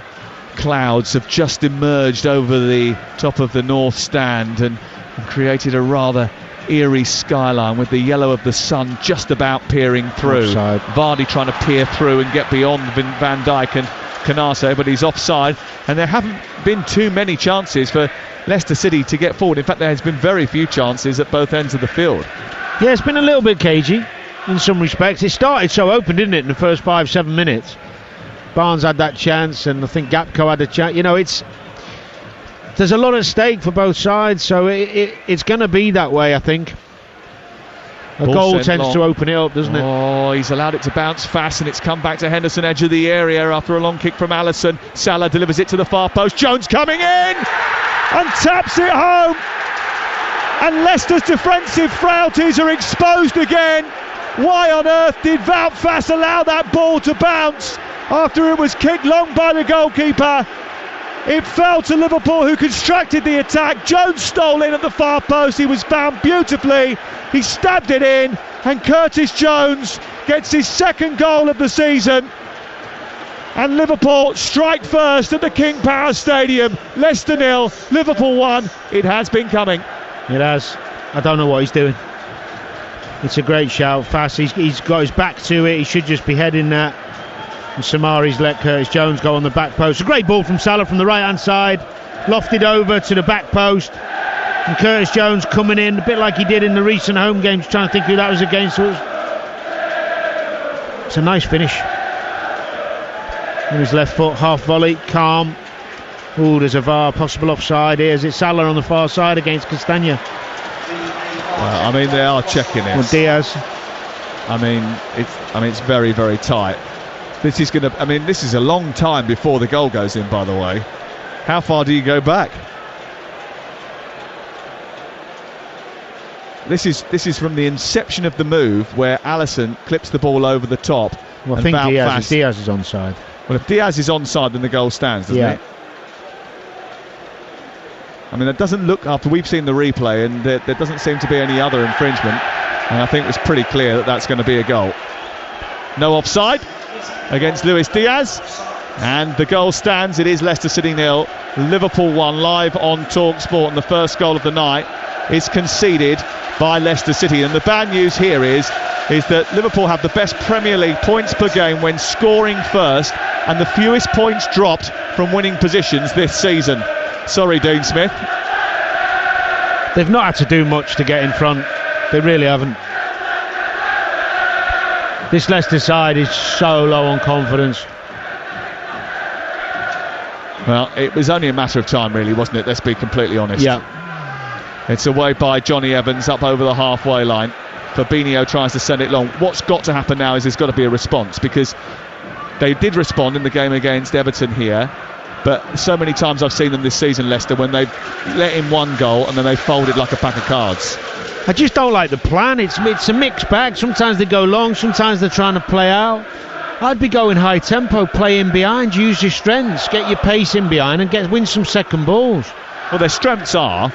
clouds have just emerged over the top of the north stand and created a rather eerie skyline with the yellow of the sun just about peering through. Offside. Vardy trying to peer through and get beyond Van Dijk and Canate, but he's offside, and there haven't been too many chances for Leicester City to get forward. In fact, there has been very few chances at both ends of the field. Yeah, it's been a little bit cagey in some respects. It started so open, didn't it, in the first 5-7 minutes? Barnes had that chance, and I think Gakpo had a chance. You know, there's a lot at stake for both sides, so it's going to be that way, I think. A goal tends to open it up, doesn't it? Oh, he's allowed it to bounce fast, and it's come back to Henderson, edge of the area after a long kick from Alisson. Salah delivers it to the far post. Jones coming in and taps it home. And Leicester's defensive frailties are exposed again. Why on earth did Wout Faes allow that ball to bounce after it was kicked long by the goalkeeper? It fell to Liverpool, who constructed the attack. Jones stole in at the far post. He was found beautifully. He stabbed it in, and Curtis Jones gets his second goal of the season. And Liverpool strike first at the King Power Stadium. Leicester 0, Liverpool 1. It has been coming. It has. I don't know what he's doing. It's a great shout, fast. He's got his back to it. He should just be heading that. And Samari's let Curtis Jones go on the back post. A great ball from Salah from the right-hand side. Lofted over to the back post. And Curtis Jones coming in, a bit like he did in the recent home games, trying to think who that was against. It's a nice finish. With his left foot, half volley, calm. Ooh, there's a VAR, possible offside here. Is it Salah on the far side against Castagna? I mean, they are checking it. Or Diaz. It's very, very tight. This is this is a long time before the goal goes in, by the way. How far do you go back? This is from the inception of the move where Alisson clips the ball over the top. Well, I think Diaz is onside. Well, if Diaz is onside, then the goal stands, doesn't it? I mean, it doesn't look, after we've seen the replay, and there doesn't seem to be any other infringement. And I think it's pretty clear that that's going to be a goal. No offside against Luis Diaz. And the goal stands. It is Leicester City 0, Liverpool 1, live on TalkSport. And the first goal of the night is conceded by Leicester City. And the bad news here is that Liverpool have the best Premier League points per game when scoring first, and the fewest points dropped from winning positions this season. Sorry, Dean Smith. They've not had to do much to get in front. They really haven't. This Leicester side is so low on confidence. Well, it was only a matter of time, really, wasn't it? Let's be completely honest. Yeah. It's away by Johnny Evans up over the halfway line. Fabinho tries to send it long. What's got to happen now is there's got to be a response, because they did respond in the game against Everton here. But so many times I've seen them this season, Leicester, when they've let in one goal and then they folded like a pack of cards. I just don't like the plan. It's a mixed bag. Sometimes they go long, sometimes they're trying to play out. I'd be going high tempo, play in behind, use your strengths, get your pace in behind and win some second balls. Well, their strengths are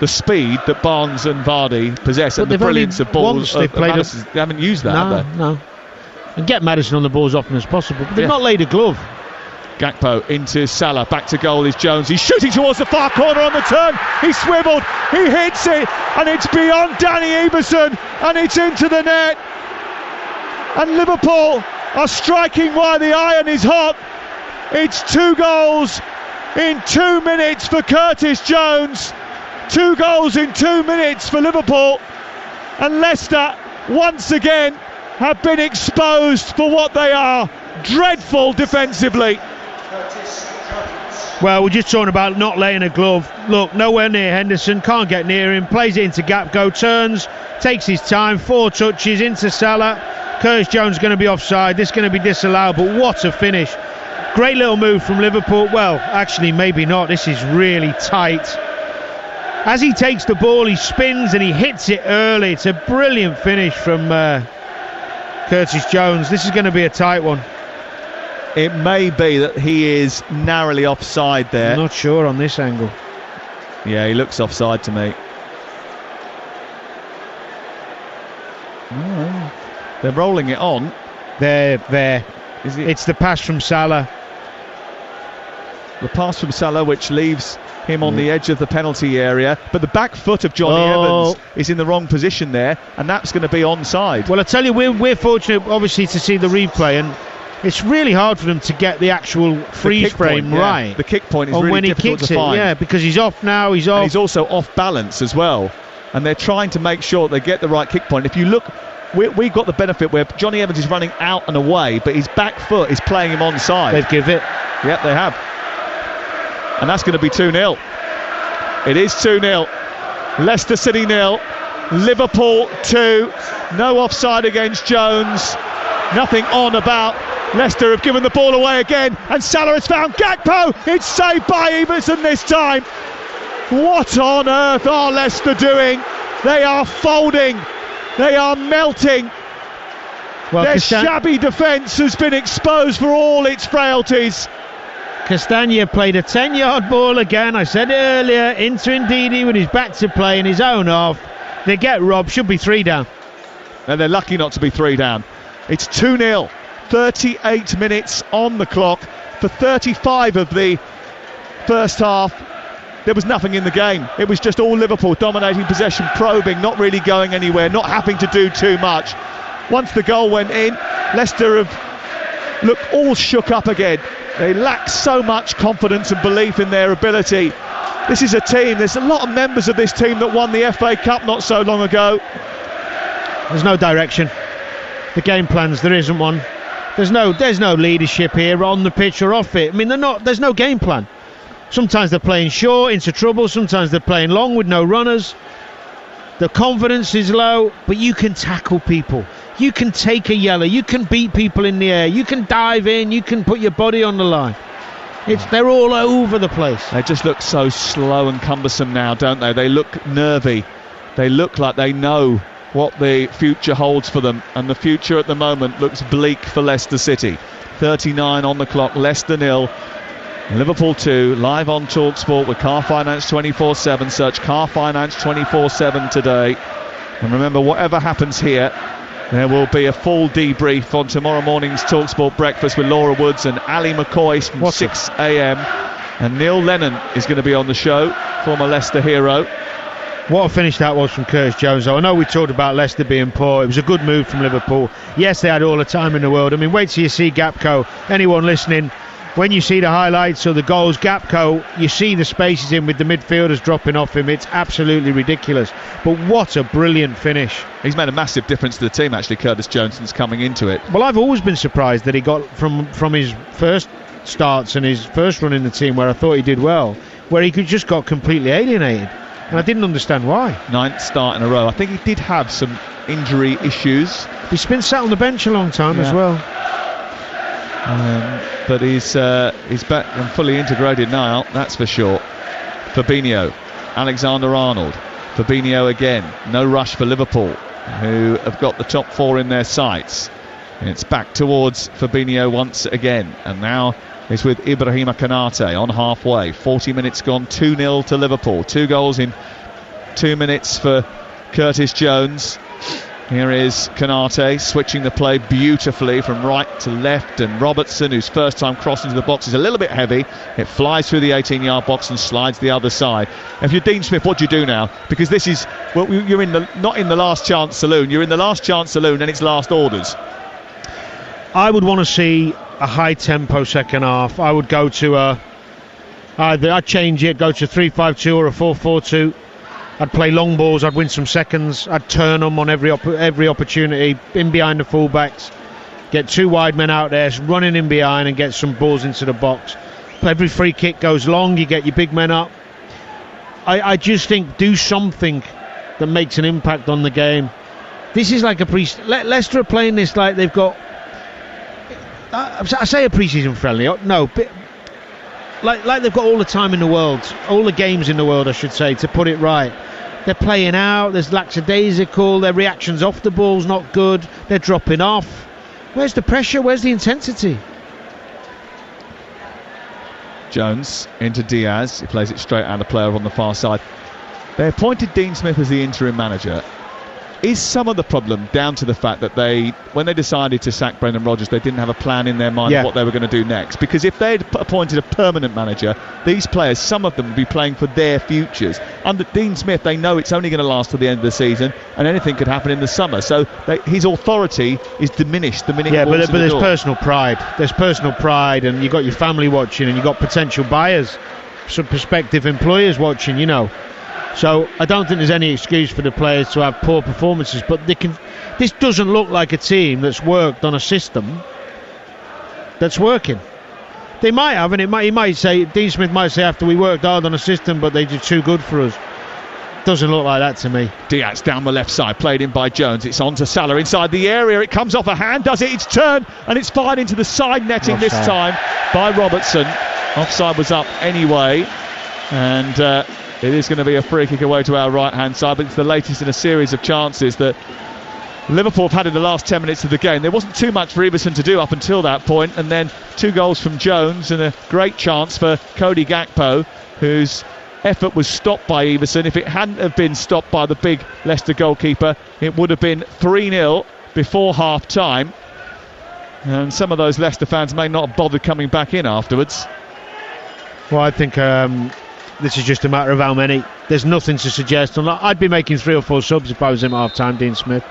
the speed that Barnes and Vardy possess, but and the brilliance of balls. They haven't used that, have they? No. And get Maddison on the ball as often as possible. But they've not laid a glove. Gakpo into Salah, back to goal is Jones. He's shooting towards the far corner on the turn. He swiveled, he hits it, and it's beyond Danny Eberson, and it's into the net. And Liverpool are striking while the iron is hot. It's 2 goals in 2 minutes for Curtis Jones. 2 goals in 2 minutes for Liverpool. And Leicester, once again, have been exposed for what they are. Dreadful defensively. Well, we're just talking about not laying a glove. Look, nowhere near Henderson, can't get near him, plays it into Gakpo, turns, takes his time, 4 touches into Salah. Curtis Jones going to be offside, this is going to be disallowed, but what a finish. Great little move from Liverpool. Well, actually maybe not, this is really tight. As he takes the ball, he spins and he hits it early. It's a brilliant finish from Curtis Jones. This is going to be a tight one. It may be that he is narrowly offside there. I'm not sure on this angle. Yeah, he looks offside to me. Oh, they're rolling it on. There. Is it? It's the pass from Salah. The pass from Salah, which leaves him on the edge of the penalty area, but the back foot of Johnny Evans is in the wrong position there, and that's going to be onside. Well, I tell you, we're fortunate, obviously, to see the replay, and it's really hard for them to get the actual freeze frame right. The kick point is really difficult to find. Yeah, because he's off now. He's off. And he's also off balance as well, and they're trying to make sure they get the right kick point. If you look, we've got the benefit where Johnny Evans is running out and away, but his back foot is playing him onside. They've given it. Yep, they have. And that's going to be 2-0. It is 2-0. Leicester City 0, Liverpool 2. No offside against Jones. Nothing on about. Leicester have given the ball away again, and Salah has found Gakpo. It's saved by Emerson this time. What on earth are Leicester doing? They are folding. They are melting. Well, their shabby defence has been exposed for all its frailties. Castagna played a 10-yard ball again. I said earlier, into Ndidi with his back to play and his own off. They get robbed, should be 3 down. And they're lucky not to be 3 down. It's 2-0. 38 minutes on the clock for 35 of the first half. there was nothing in the game. It was just all Liverpool dominating possession, probing, not really going anywhere, not having to do too much. Once the goal went in, Leicester have looked all shook up again. They lack so much confidence and belief in their ability. This is a team, there's a lot of members of this team that won the FA Cup not so long ago. There's no direction. The game plans, there isn't one. There's no leadership here on the pitch or off it. I mean, there's no game plan. Sometimes they're playing short into trouble, sometimes they're playing long with no runners. The confidence is low, but you can tackle people. You can take a yellow, you can beat people in the air, you can dive in, you can put your body on the line. They're all over the place. They just look so slow and cumbersome now, don't they? They look nervy. They look like they know what the future holds for them, and the future at the moment looks bleak for Leicester City. 39 on the clock, Leicester 0, Liverpool 2, live on TalkSport with Car Finance 24/7. Search Car Finance 24/7 today. And remember, whatever happens here, there will be a full debrief on tomorrow morning's TalkSport breakfast with Laura Woods and Ali McCoy from 6 a.m. And Neil Lennon is going to be on the show, former Leicester hero. What a finish that was from Curtis Jones, though. I know we talked about Leicester being poor. It was a good move from Liverpool. Yes, they had all the time in the world. I mean, wait till you see Gapco. Anyone listening, when you see the highlights of the goals, Gapco, you see the spaces in with the midfielders dropping off him. It's absolutely ridiculous. But what a brilliant finish. He's made a massive difference to the team, actually, Curtis Jones, since coming into it. Well, I've always been surprised that he got from his first starts and his first run in the team, where I thought he did well, where he just got completely alienated. And I didn't understand why. 9th start in a row. I think he did have some injury issues. He's been sat on the bench a long time as well. But he's back and fully integrated now, that's for sure. Fabinho, Alexander-Arnold, Fabinho again. No rush for Liverpool, who have got the top 4 in their sights. And it's back towards Fabinho once again, and now it's with Ibrahima Konate on halfway. 40 minutes gone, 2-0 to Liverpool. 2 goals in 2 minutes for Curtis Jones. Here is Konate switching the play beautifully from right to left, and Robertson, whose first time cross into the box, is a little bit heavy. It flies through the 18-yard box and slides the other side. If you're Dean Smith, what do you do now? Because this is, well, you're not in the last chance saloon. You're in the last chance saloon, and it's last orders. I would want to see a high tempo second half. I would go to I'd change it, go to 3-5-2 or a 4-4-2. I'd play long balls, I'd win some seconds, I'd turn them on every opportunity, in behind the fullbacks, get 2 wide men out there, running in behind and get some balls into the box. Every free kick goes long, you get your big men up. I just think do something that makes an impact on the game. This is like Leicester are playing this like they've got, I say a pre-season friendly, no, like they've got all the time in the world, all the games in the world, I should say, to put it right. They're playing out, there's lackadaisical, their reactions off the ball's not good, they're dropping off. Where's the pressure, where's the intensity? Jones into Diaz, he plays it straight out of play over on the far side. They appointed Dean Smith as the interim manager. Is some of the problem down to the fact that when they decided to sack Brendan Rodgers, they didn't have a plan in their mind of what they were going to do next? Because if they had appointed a permanent manager, these players, some of them, would be playing for their futures. Under Dean Smith, they know it's only going to last till the end of the season, and anything could happen in the summer. So his authority is diminished the minute he walks in the door. There's personal pride. There's personal pride, and you've got your family watching, and you've got potential buyers, some prospective employers watching, you know. So I don't think there's any excuse for the players to have poor performances, but this doesn't look like a team that's worked on a system that's working. They might have, and he might say, Dean Smith might say after we worked hard on a system, but they did too good for us. Doesn't look like that to me. Diaz down the left side, played in by Jones. It's on to Salah inside the area. It comes off a hand, does it? It's turned, and it's fired into the side netting this time by Robertson. Offside was up anyway, and it is going to be a free kick away to our right-hand side, but it's the latest in a series of chances that Liverpool have had in the last 10 minutes of the game. There wasn't too much for Iverson to do up until that point, and then 2 goals from Jones and a great chance for Cody Gakpo, whose effort was stopped by Iverson. If it hadn't have been stopped by the big Leicester goalkeeper, it would have been 3-0 before half-time. And some of those Leicester fans may not have bothered coming back in afterwards. Well, I think this is just a matter of how many. There's nothing to suggest. I'd be making 3 or 4 subs if I was him at half-time, Dean Smith.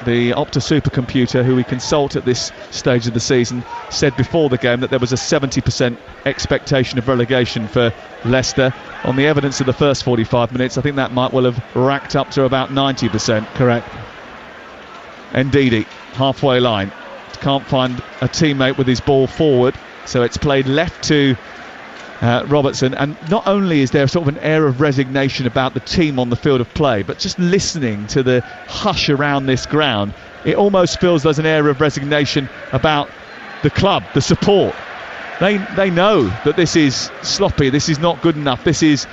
The Opta supercomputer, who we consult at this stage of the season, said before the game that there was a 70% expectation of relegation for Leicester. On the evidence of the first 45 minutes, I think that might well have racked up to about 90%. Correct. Ndidi, halfway line. Can't find a teammate with his ball forward, so it's played left to Robertson. And not only is there sort of an air of resignation about the team on the field of play, but just listening to the hush around this ground, it almost feels there's an air of resignation about the club, the support. They know that this is sloppy, this is not good enough, this is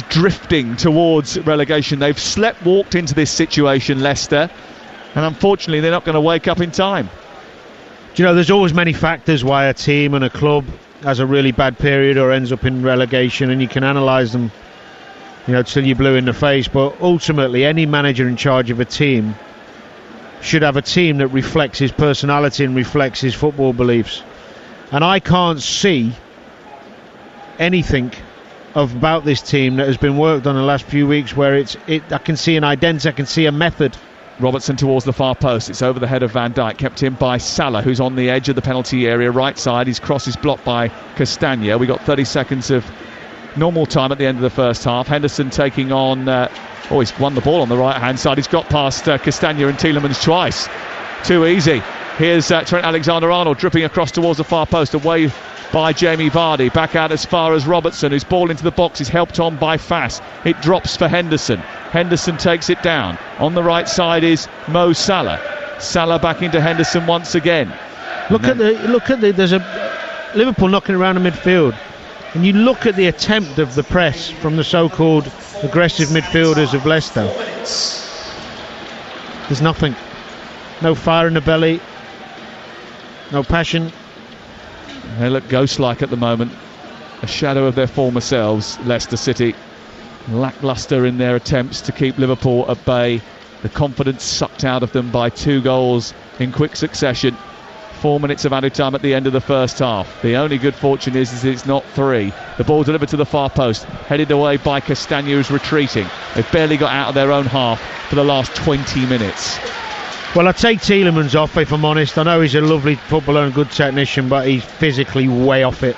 drifting towards relegation. They've walked into this situation, Leicester, and unfortunately they're not going to wake up in time. Do you know, there's always many factors why a team and a club has a really bad period or ends up in relegation, and you can analyse them, till you're blue in the face. But ultimately, any manager in charge of a team should have a team that reflects his personality and reflects his football beliefs. And I can't see anything about this team that has been worked on the last few weeks where I can see an identity, I can see a method. Robertson towards the far post. It's over the head of Van Dijk, kept in by Salah, who's on the edge of the penalty area, right side. His cross is blocked by Castagna. We got 30 seconds of normal time at the end of the first half. Henderson taking on he's won the ball on the right hand side. He's got past Castagna and Tielemans twice. Too easy. Here's Trent Alexander-Arnold dripping across towards the far post, away by Jamie Vardy, back out as far as Robertson, whose ball into the box is helped on by Fass. It drops for Henderson. Henderson takes it down. On the right side is Mo Salah. Salah back into Henderson once again. Look at the there's a Liverpool knocking around the midfield, and you look at the attempt of the press from the so-called aggressive midfielders of Leicester. There's nothing. No fire in the belly. No passion. They look ghost-like at the moment. A shadow of their former selves, Leicester City. Lacklustre in their attempts to keep Liverpool at bay. The confidence sucked out of them by 2 goals in quick succession. 4 minutes of added time at the end of the first half. The only good fortune is it's not 3. The ball delivered to the far post, headed away by Castagna, who's retreating. They've barely got out of their own half for the last 20 minutes. Well, I take Tielemans off, if I'm honest. I know he's a lovely footballer and good technician, but he's physically way off it.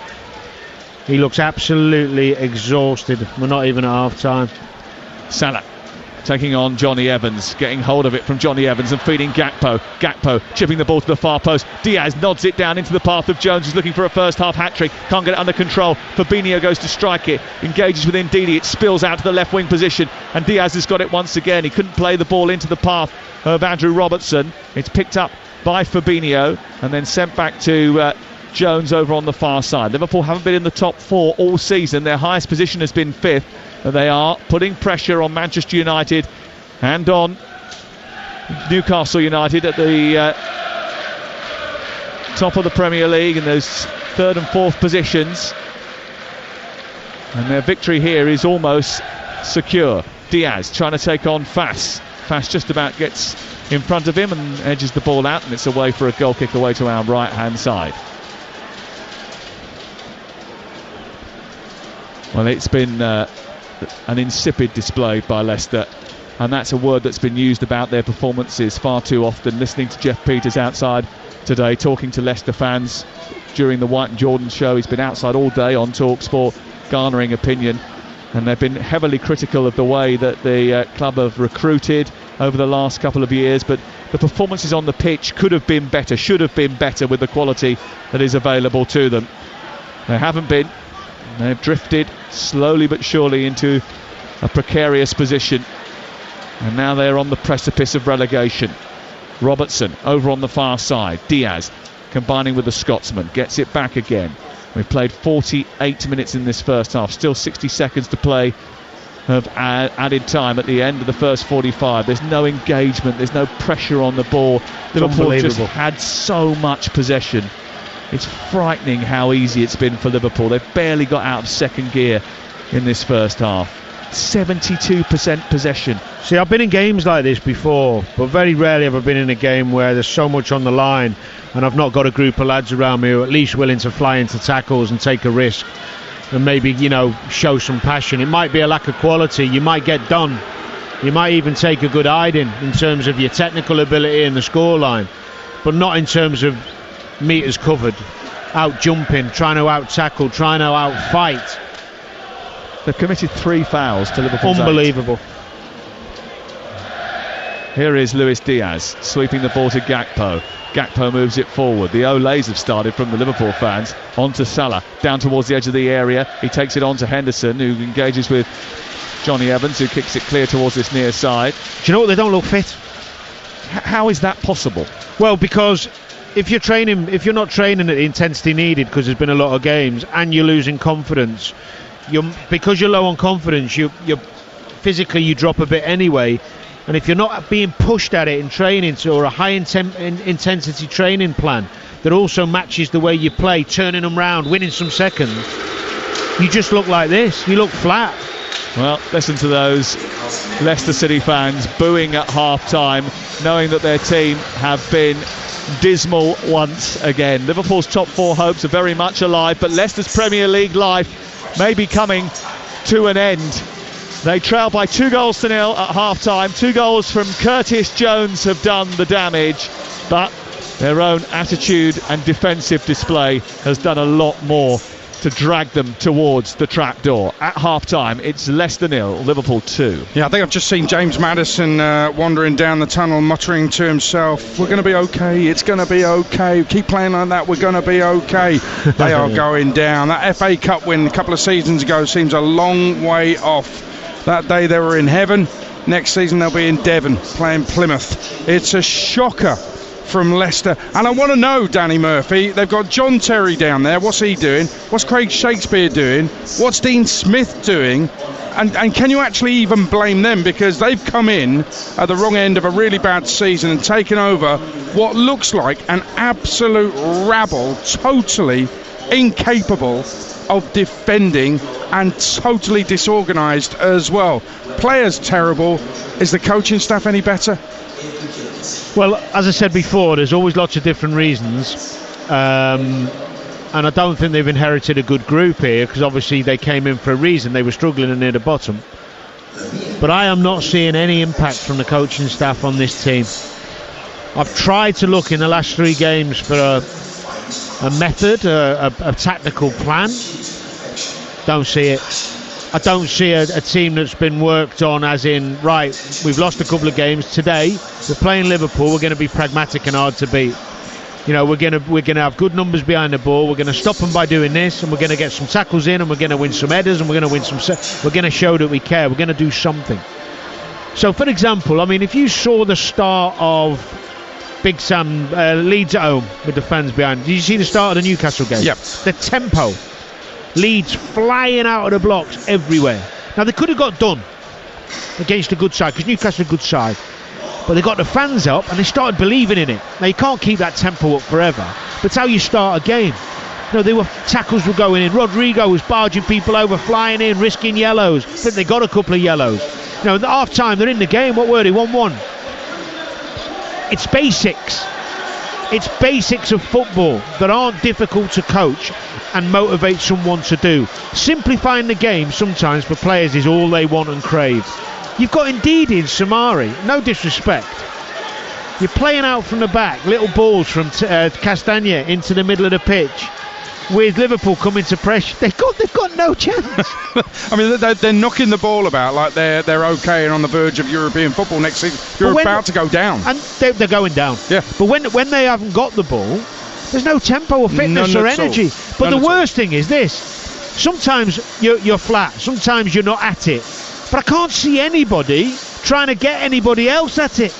He looks absolutely exhausted. We're not even at half-time. Salah taking on Johnny Evans, getting hold of it from Johnny Evans and feeding Gakpo. Gakpo chipping the ball to the far post. Diaz nods it down into the path of Jones, who's looking for a first-half hat-trick. Can't get it under control. Fabinho goes to strike it. Engages with Ndidi. It spills out to the left-wing position, and Diaz has got it once again. He couldn't play the ball into the path of Andrew Robertson. It's picked up by Fabinho and then sent back to Jones over on the far side. Liverpool haven't been in the top 4 all season. Their highest position has been 5th. They are putting pressure on Manchester United and on Newcastle United at the top of the Premier League in those 3rd and 4th positions. And their victory here is almost secure. Diaz trying to take on Fass. Fass just about gets in front of him and edges the ball out, and it's away for a goal kick away to our right hand side. Well, it's been an insipid display by Leicester, and that's a word that's been used about their performances far too often. Listening to Jeff Peters outside today talking to Leicester fans during the White and Jordan show. He's been outside all day on TalkSport garnering opinion, and they've been heavily critical of the way that the club have recruited over the last couple of years, but the performances on the pitch could have been better, should have been better with the quality that is available to them. They haven't been. They've drifted slowly but surely into a precarious position, and now they're on the precipice of relegation. Robertson over on the far side. Diaz combining with the Scotsman, gets it back again. We've played 48 minutes in this first half, still 60 seconds to play of added time at the end of the first 45. There's no engagement, there's no pressure on the ball. Liverpool just had so much possession. It's frightening how easy it's been for Liverpool. They've barely got out of second gear in this first half. 72% possession. See, I've been in games like this before, but very rarely have I been in a game where there's so much on the line and I've not got a group of lads around me who are at least willing to fly into tackles and take a risk. and maybe, show some passion. It might be a lack of quality. You might get done. You might even take a good hiding in terms of your technical ability and the scoreline, but not in terms of metres covered, out jumping, trying to out tackle, trying to out fight. They've committed 3 fouls to Liverpool's 8. Unbelievable. Here is Luis Diaz sweeping the ball to Gakpo. Gakpo moves it forward. The Olays have started from the Liverpool fans. On to Salah, down towards the edge of the area. He takes it on to Henderson, who engages with Johnny Evans, who kicks it clear towards this near side. Do you know what? They don't look fit. How is that possible? Well, because if you're not training at the intensity needed, because there's been a lot of games, and you're losing confidence, because you're low on confidence, you physically you drop a bit anyway. And if you're not being pushed at it in training, or a high intensity training plan that also matches the way you play, turning them round, winning some seconds, you just look like this. You look flat. Well, listen to those Leicester City fans booing at half-time, knowing that their team have been dismal once again. Liverpool's top 4 hopes are very much alive, but Leicester's Premier League life may be coming to an end. They trail by 2-0 at half-time. 2 goals from Curtis Jones have done the damage, but their own attitude and defensive display has done a lot more to drag them towards the trapdoor. At half-time, it's Leicester 0, Liverpool 2. Yeah, I think I've just seen James Maddison wandering down the tunnel, muttering to himself, we're going to be okay, it's going to be okay, keep playing like that, we're going to be okay. They are going down. That FA Cup win a couple of seasons ago seems a long way off. That day they were in heaven, next season they'll be in Devon playing Plymouth. It's a shocker from Leicester, and I want to know, Danny Murphy, they've got John Terry down there, what's he doing, what's Craig Shakespeare doing, what's Dean Smith doing, and can you actually even blame them, because they've come in at the wrong end of a really bad season and taken over what looks like an absolute rabble, totally incapable of defending and totally disorganised as well. Players terrible. Is the coaching staff any better? Well, as I said before, there's always lots of different reasons, and I don't think they've inherited a good group here, because obviously they came in for a reason. They were struggling and near the bottom, but I am not seeing any impact from the coaching staff on this team. I've tried to look in the last 3 games for a method, a tactical plan. Don't see it. I don't see a team that's been worked on, as in, right, we've lost a couple of games today, we're playing Liverpool, we're going to be pragmatic and hard to beat. We're going to have good numbers behind the ball, we're going to stop them by doing this, and we're going to get some tackles in, and we're going to win some headers, and we're going to win we're going to show that we care, we're going to do something. So, for example, I mean, if you saw the start of Big Sam, Leeds at home with the fans behind, did you see the start of the Newcastle game? Yep. The tempo. Leeds flying out of the blocks everywhere. Now, they could have got done against a good side, because Newcastle are a good side, but they got the fans up and they started believing in it. Now, you can't keep that tempo up forever, but it's how you start a game. Tackles were going in. Rodrigo was barging people over, flying in, risking yellows. I think they got a couple of yellows. At half time, they're in the game. What were they? 1-1. It's basics. It's basics of football that aren't difficult to coach and motivate someone to do. Simplifying the game sometimes for players is all they want and crave. You've got Ndidi and Samari, no disrespect. You're playing out from the back, little balls from Castagna into the middle of the pitch. With Liverpool coming to pressure, they've got no chance. I mean, they're knocking the ball about like they're okay and on the verge of European football next season. You're about to go down. And they're going down. Yeah. But when they haven't got the ball, there's no tempo or fitness or energy. But the worst thing is this. Sometimes you're flat. Sometimes you're not at it. But I can't see anybody trying to get anybody else at it.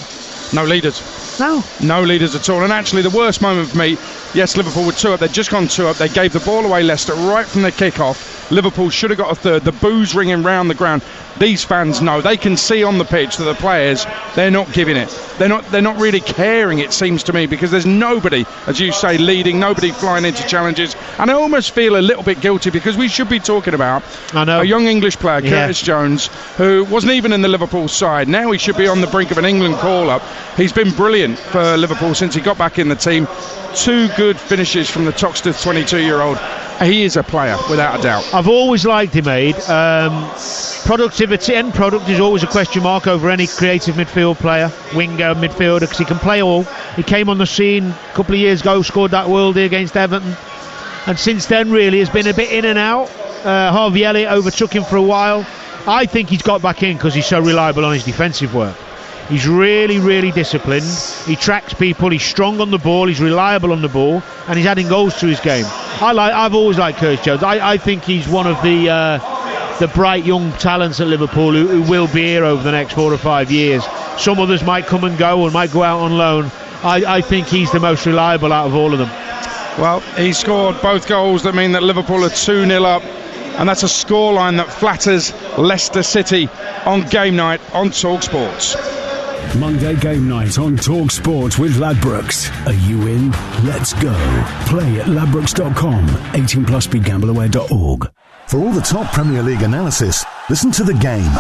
No leaders. No leaders at all. And actually, the worst moment for me, yes, Liverpool were 2 up. They'd just gone 2 up. They gave the ball away, Leicester, right from the kick-off. Liverpool should have got a third. The boos ringing round the ground. These fans know. They can see on the pitch that the players, they're not giving it. They're not really caring, it seems to me, because there's nobody, as you say, leading, nobody flying into challenges. And I almost feel a little bit guilty, because we should be talking about a young English player, Curtis Jones, who wasn't even in the Liverpool side. Now he should be on the brink of an England call-up. He's been brilliant for Liverpool since he got back in the team. 2 good finishes from the Toxteth 22-year-old. He is a player, without a doubt. I've always liked him, Aid. Productivity, end product is always a question mark over any creative midfield player, winger, midfielder, because he can play all. He came on the scene a couple of years ago, scored that worldie against Everton, and since then really has been a bit in and out. Harvey Elliott overtook him for a while. I think he's got back in because he's so reliable on his defensive work. He's really, really disciplined. He tracks people. He's strong on the ball. He's reliable on the ball, and he's adding goals to his game. I've always liked Curtis Jones. I think he's one of the bright young talents at Liverpool who will be here over the next 4 or 5 years. Some others might come and go and might go out on loan. I think he's the most reliable out of all of them. Well, he scored both goals that mean that Liverpool are 2-0 up, and that's a scoreline that flatters Leicester City on game night on TalkSport. Monday game night on TalkSport with Ladbrokes. Are you in? Let's go. Play at ladbrokes.com. 18+ begambleaware.org. For all the top Premier League analysis, listen to The Game,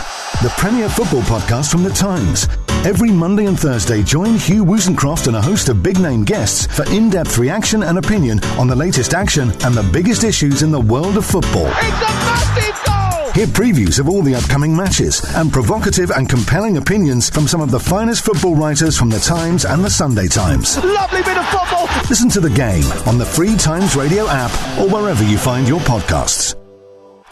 the Premier Football podcast from The Times. Every Monday and Thursday, join Hugh Woosencroft and a host of big-name guests for in-depth reaction and opinion on the latest action and the biggest issues in the world of football. It's a massive goal! Hear previews of all the upcoming matches and provocative and compelling opinions from some of the finest football writers from The Times and The Sunday Times. Lovely bit of football! Listen to The Game on the free Times Radio app or wherever you find your podcasts.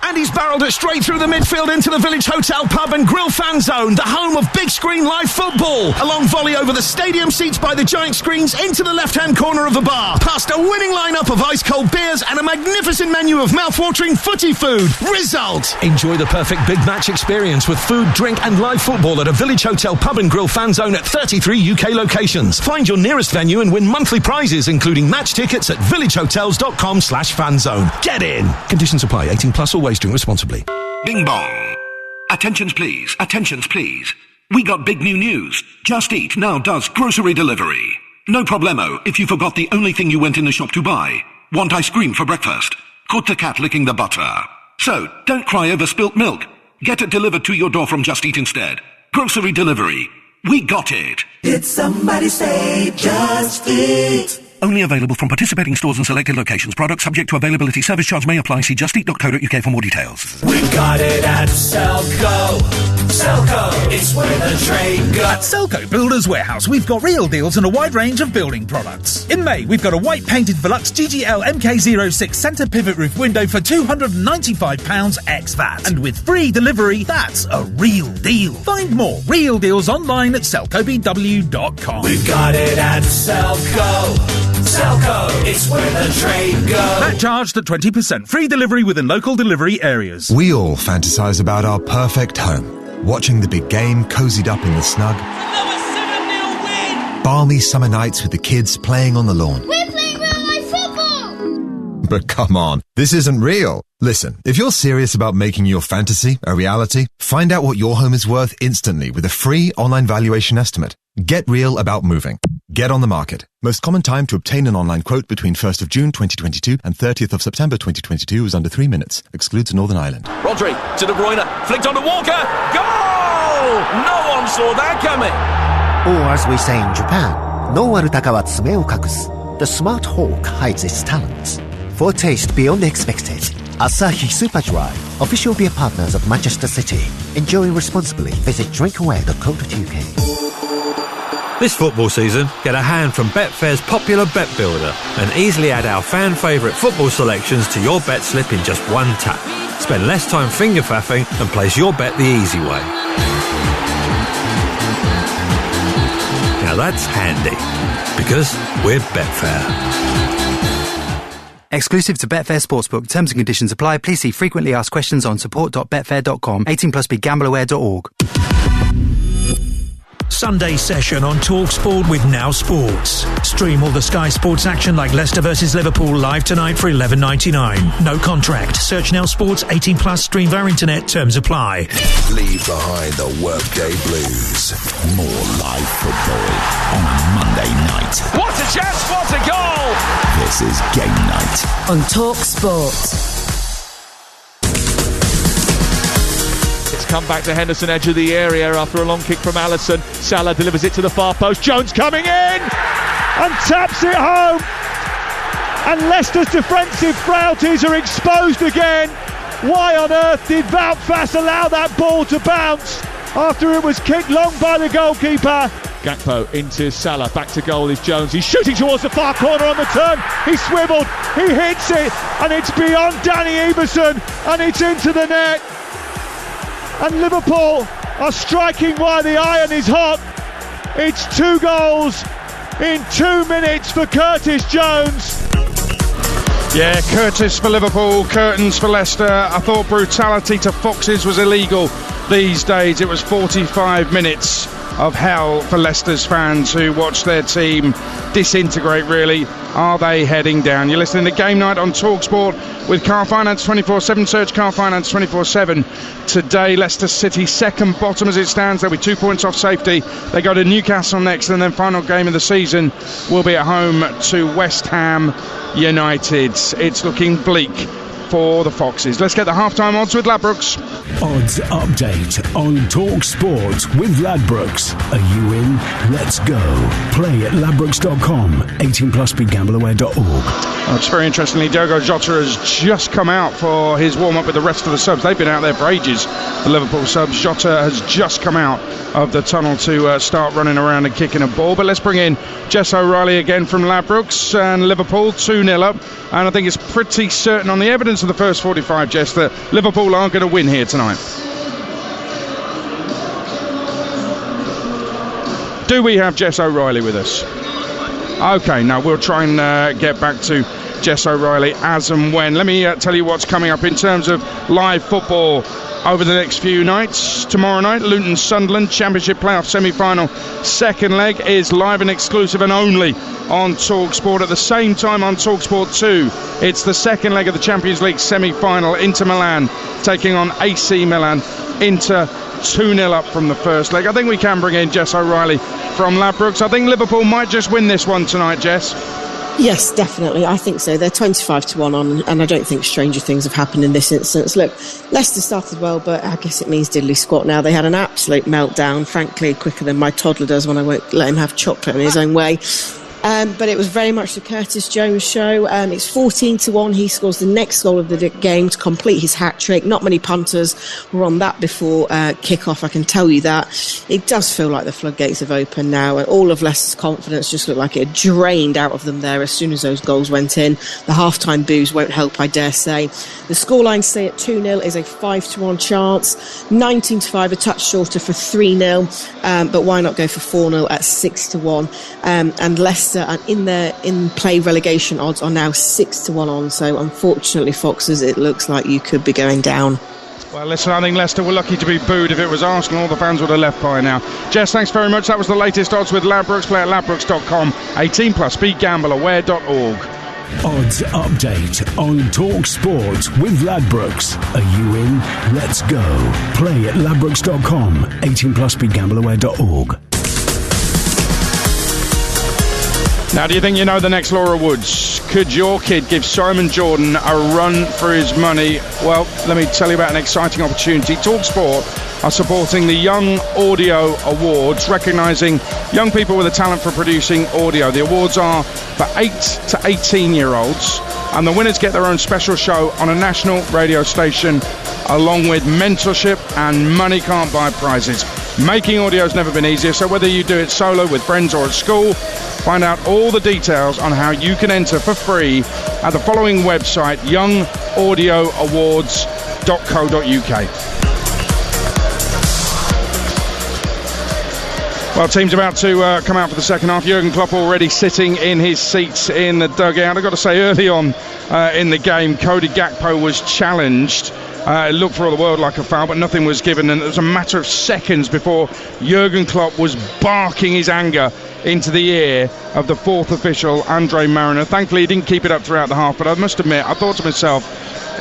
And he's barrelled it straight through the midfield into the Village Hotel Pub and Grill fan zone, the home of big screen live football. A long volley over the stadium seats by the giant screens into the left-hand corner of the bar, past a winning lineup of ice-cold beers and a magnificent menu of mouth-watering footy food. Result! Enjoy the perfect big match experience with food, drink and live football at a Village Hotel Pub and Grill fan zone at 33 UK locations. Find your nearest venue and win monthly prizes, including match tickets at villagehotels.com/fanzone. Get in! Conditions apply. 18+, always drink responsibly. Bing bong. Attentions please, attentions please. We got big new news. Just Eat now does grocery delivery. No problemo if you forgot the only thing you went in the shop to buy. Want ice cream for breakfast? Caught the cat licking the butter. So, don't cry over spilt milk. Get it delivered to your door from Just Eat instead. Grocery delivery. We got it. Did somebody say Just Eat? Only available from participating stores and selected locations. Product subject to availability. Service charge may apply. See justeat.co.uk for more details. We got it at Selco. Selco, it's where the trade goes. At Selco Builders Warehouse, we've got real deals on a wide range of building products. In May, we've got a white painted Velux GGL MK06 centre pivot roof window for £295 ex VAT. And with free delivery, that's a real deal. Find more real deals online at selcobw.com. We got it at Selco. Selco, it's where the trade goes. That charged at 20%. Free delivery within local delivery areas. We all fantasize about our perfect home. Watching the big game cozied up in the snug. Another 7-0 win! Balmy summer nights with the kids playing on the lawn. We're playing real-life football! But come on, this isn't real. Listen, if you're serious about making your fantasy a reality, find out what your home is worth instantly with a free online valuation estimate. Get real about moving. Get on the market. Most common time to obtain an online quote between 1st of June 2022 and 30th of September 2022 is under 3 minutes. Excludes Northern Ireland. Rodri to De Bruyne. Flicked on to Walker. Goal! No one saw that coming. Or as we say in Japan, no warutaka wa tsume o kakusu. The smart hawk hides its talents. For a taste beyond the expected, Asahi Super Dry, official beer partners of Manchester City. Enjoy responsibly. Visit drinkaware.co.uk. This football season, get a hand from Betfair's popular Bet Builder and easily add our fan favourite football selections to your bet slip in just one tap. Spend less time finger faffing and place your bet the easy way. Now that's handy, because we're Betfair. Exclusive to Betfair Sportsbook. Terms and conditions apply. Please see frequently asked questions on support.betfair.com. 18+ begambleaware.org. Sunday session on TalkSport with Now Sports. Stream all the Sky Sports action like Leicester vs Liverpool live tonight for $11.99. No contract. Search Now Sports 18+. Stream via internet. Terms apply. Leave behind the workday blues. More live football on a Monday night. What a chance! What a goal! This is game night on TalkSport. Come back to Henderson, edge of the area after a long kick from Alisson. Salah delivers it to the far post. Jones coming in and taps it home. and Leicester's defensive frailties are exposed again. Why on earth did Wout Faes allow that ball to bounce after it was kicked long by the goalkeeper? Gakpo into Salah, back to goal is Jones. He's shooting towards the far corner on the turn. He swiveled, he hits it, and it's beyond Danny Everson, and it's into the net. And Liverpool are striking while the iron is hot. It's 2 goals in 2 minutes for Curtis Jones. Yeah, Curtis for Liverpool, curtains for Leicester. I thought brutality to Foxes was illegal these days. It was 45 minutes of hell for Leicester's fans who watched their team disintegrate, really. Are they heading down? You're listening to Game Night on TalkSport with Car Finance 24/7. Search Car Finance 24/7. Today, Leicester City second bottom as it stands. They'll be 2 points off safety. They go to Newcastle next, and then final game of the season will be at home to West Ham United. It's looking bleak for the Foxes. Let's get the halftime odds with Ladbrokes. Odds update on TalkSport with Ladbrokes. Are you in? Let's go. Play at ladbrokes.com. 18+ begambleaware.org. It's very interestingly, Diogo Jota has just come out for his warm-up with the rest of the subs. They've been out there for ages, the Liverpool subs. Jota has just come out of the tunnel to start running around and kicking a ball. But let's bring in Jess O'Reilly again from Ladbrokes, and Liverpool 2-0 up. And I think it's pretty certain on the evidence of the first 45, Jess, that Liverpool are going to win here tonight. Do we have Jess O'Reilly with us? Okay, now we'll try and get back to Jess O'Reilly as and when. Let me tell you what's coming up in terms of live football over the next few nights. Tomorrow night, Luton-Sunderland Championship Playoff semi-final. Second leg is live and exclusive and only on TalkSport. At the same time on TalkSport 2, it's the second leg of the Champions League semi-final. Inter Milan taking on AC Milan. Inter 2-0 up from the first leg. I think we can bring in Jess O'Reilly from Ladbrokes. I think Liverpool might just win this one tonight, Jess. Yes, definitely. I think so. They're 25-1 on, and I don't think stranger things have happened in this instance. Look, Leicester started well, but I guess it means diddly squat now. They had an absolute meltdown, frankly, quicker than my toddler does when I won't let him have chocolate in his own way. But it was very much the Curtis Jones show. It's 14-1. He scores the next goal of the game to complete his hat-trick. Not many punters were on that before kick-off, I can tell you that. It does feel like the floodgates have opened now, and all of Leicester's confidence just looked like it drained out of them there as soon as those goals went in. The half-time boos won't help, I dare say. The scoreline say at 2-0 is a 5-1 chance. 19-5, a touch shorter for 3-0. But why not go for 4-0 at 6-1? And Leicester and in play relegation odds are now 6-1 on, so unfortunately Foxes, it looks like you could be going down. Well, listen, I think Leicester were lucky to be booed. If it was Arsenal, all the fans would have left by now. Jess, thanks very much. That was the latest odds with Ladbrokes. Play at ladbrokes.com. 18+, begambleaware.org. Odds update on TalkSport with Ladbrokes. Are you in? Let's go. Play at ladbrokes.com. 18+ begambleaware.org. Now, do you think you know the next Laura Woods? Could your kid give Simon Jordan a run for his money? Well, let me tell you about an exciting opportunity. TalkSport are supporting the Young Audio Awards, recognising young people with a talent for producing audio. The awards are for 8 to 18-year-olds, and the winners get their own special show on a national radio station, along with mentorship and money can't buy prizes. Making audio has never been easier, so whether you do it solo, with friends or at school, find out all the details on how you can enter for free at the following website, youngaudioawards.co.uk. Well, team's about to come out for the second half. Jurgen Klopp already sitting in his seats in the dugout. I've got to say, early on in the game, Cody Gakpo was challenged. It looked for all the world like a foul, but nothing was given, and it was a matter of seconds before Jurgen Klopp was barking his anger into the ear of the fourth official, Andre Mariner. Thankfully, he didn't keep it up throughout the half, but I must admit, I thought to myself,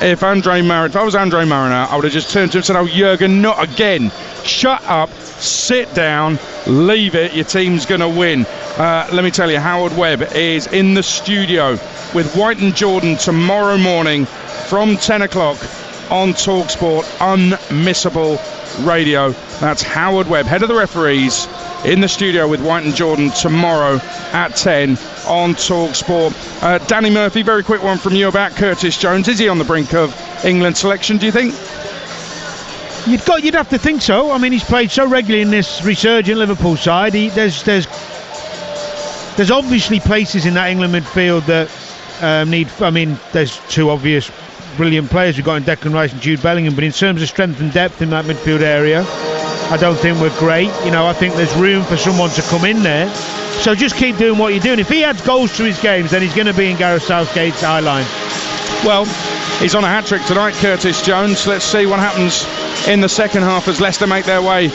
if I was Andre Mariner, I would have just turned to him and said, "Oh, Jurgen, not again. Shut up, sit down, leave it, your team's going to win." Let me tell you, Howard Webb is in the studio with White and Jordan tomorrow morning from 10 o'clock on TalkSport, unmissable radio. That's Howard Webb, head of the referees in the studio with White and Jordan tomorrow at 10 on Talk Sport. Danny Murphy, very quick one from you about Curtis Jones. Is he on the brink of England selection, do you think? You'd have to think so. I mean, he's played so regularly in this resurgent Liverpool side. There's obviously places in that England midfield that need. I mean, there's two obvious brilliant players we've got in Declan Rice and Jude Bellingham, but in terms of strength and depth in that midfield area, I don't think we're great. I think there's room for someone to come in there. So just keep doing what you're doing. If he adds goals to his games, then he's going to be in Gareth Southgate's eye line. Well, he's on a hat-trick tonight, Curtis Jones. Let's see what happens in the second half as Leicester make their way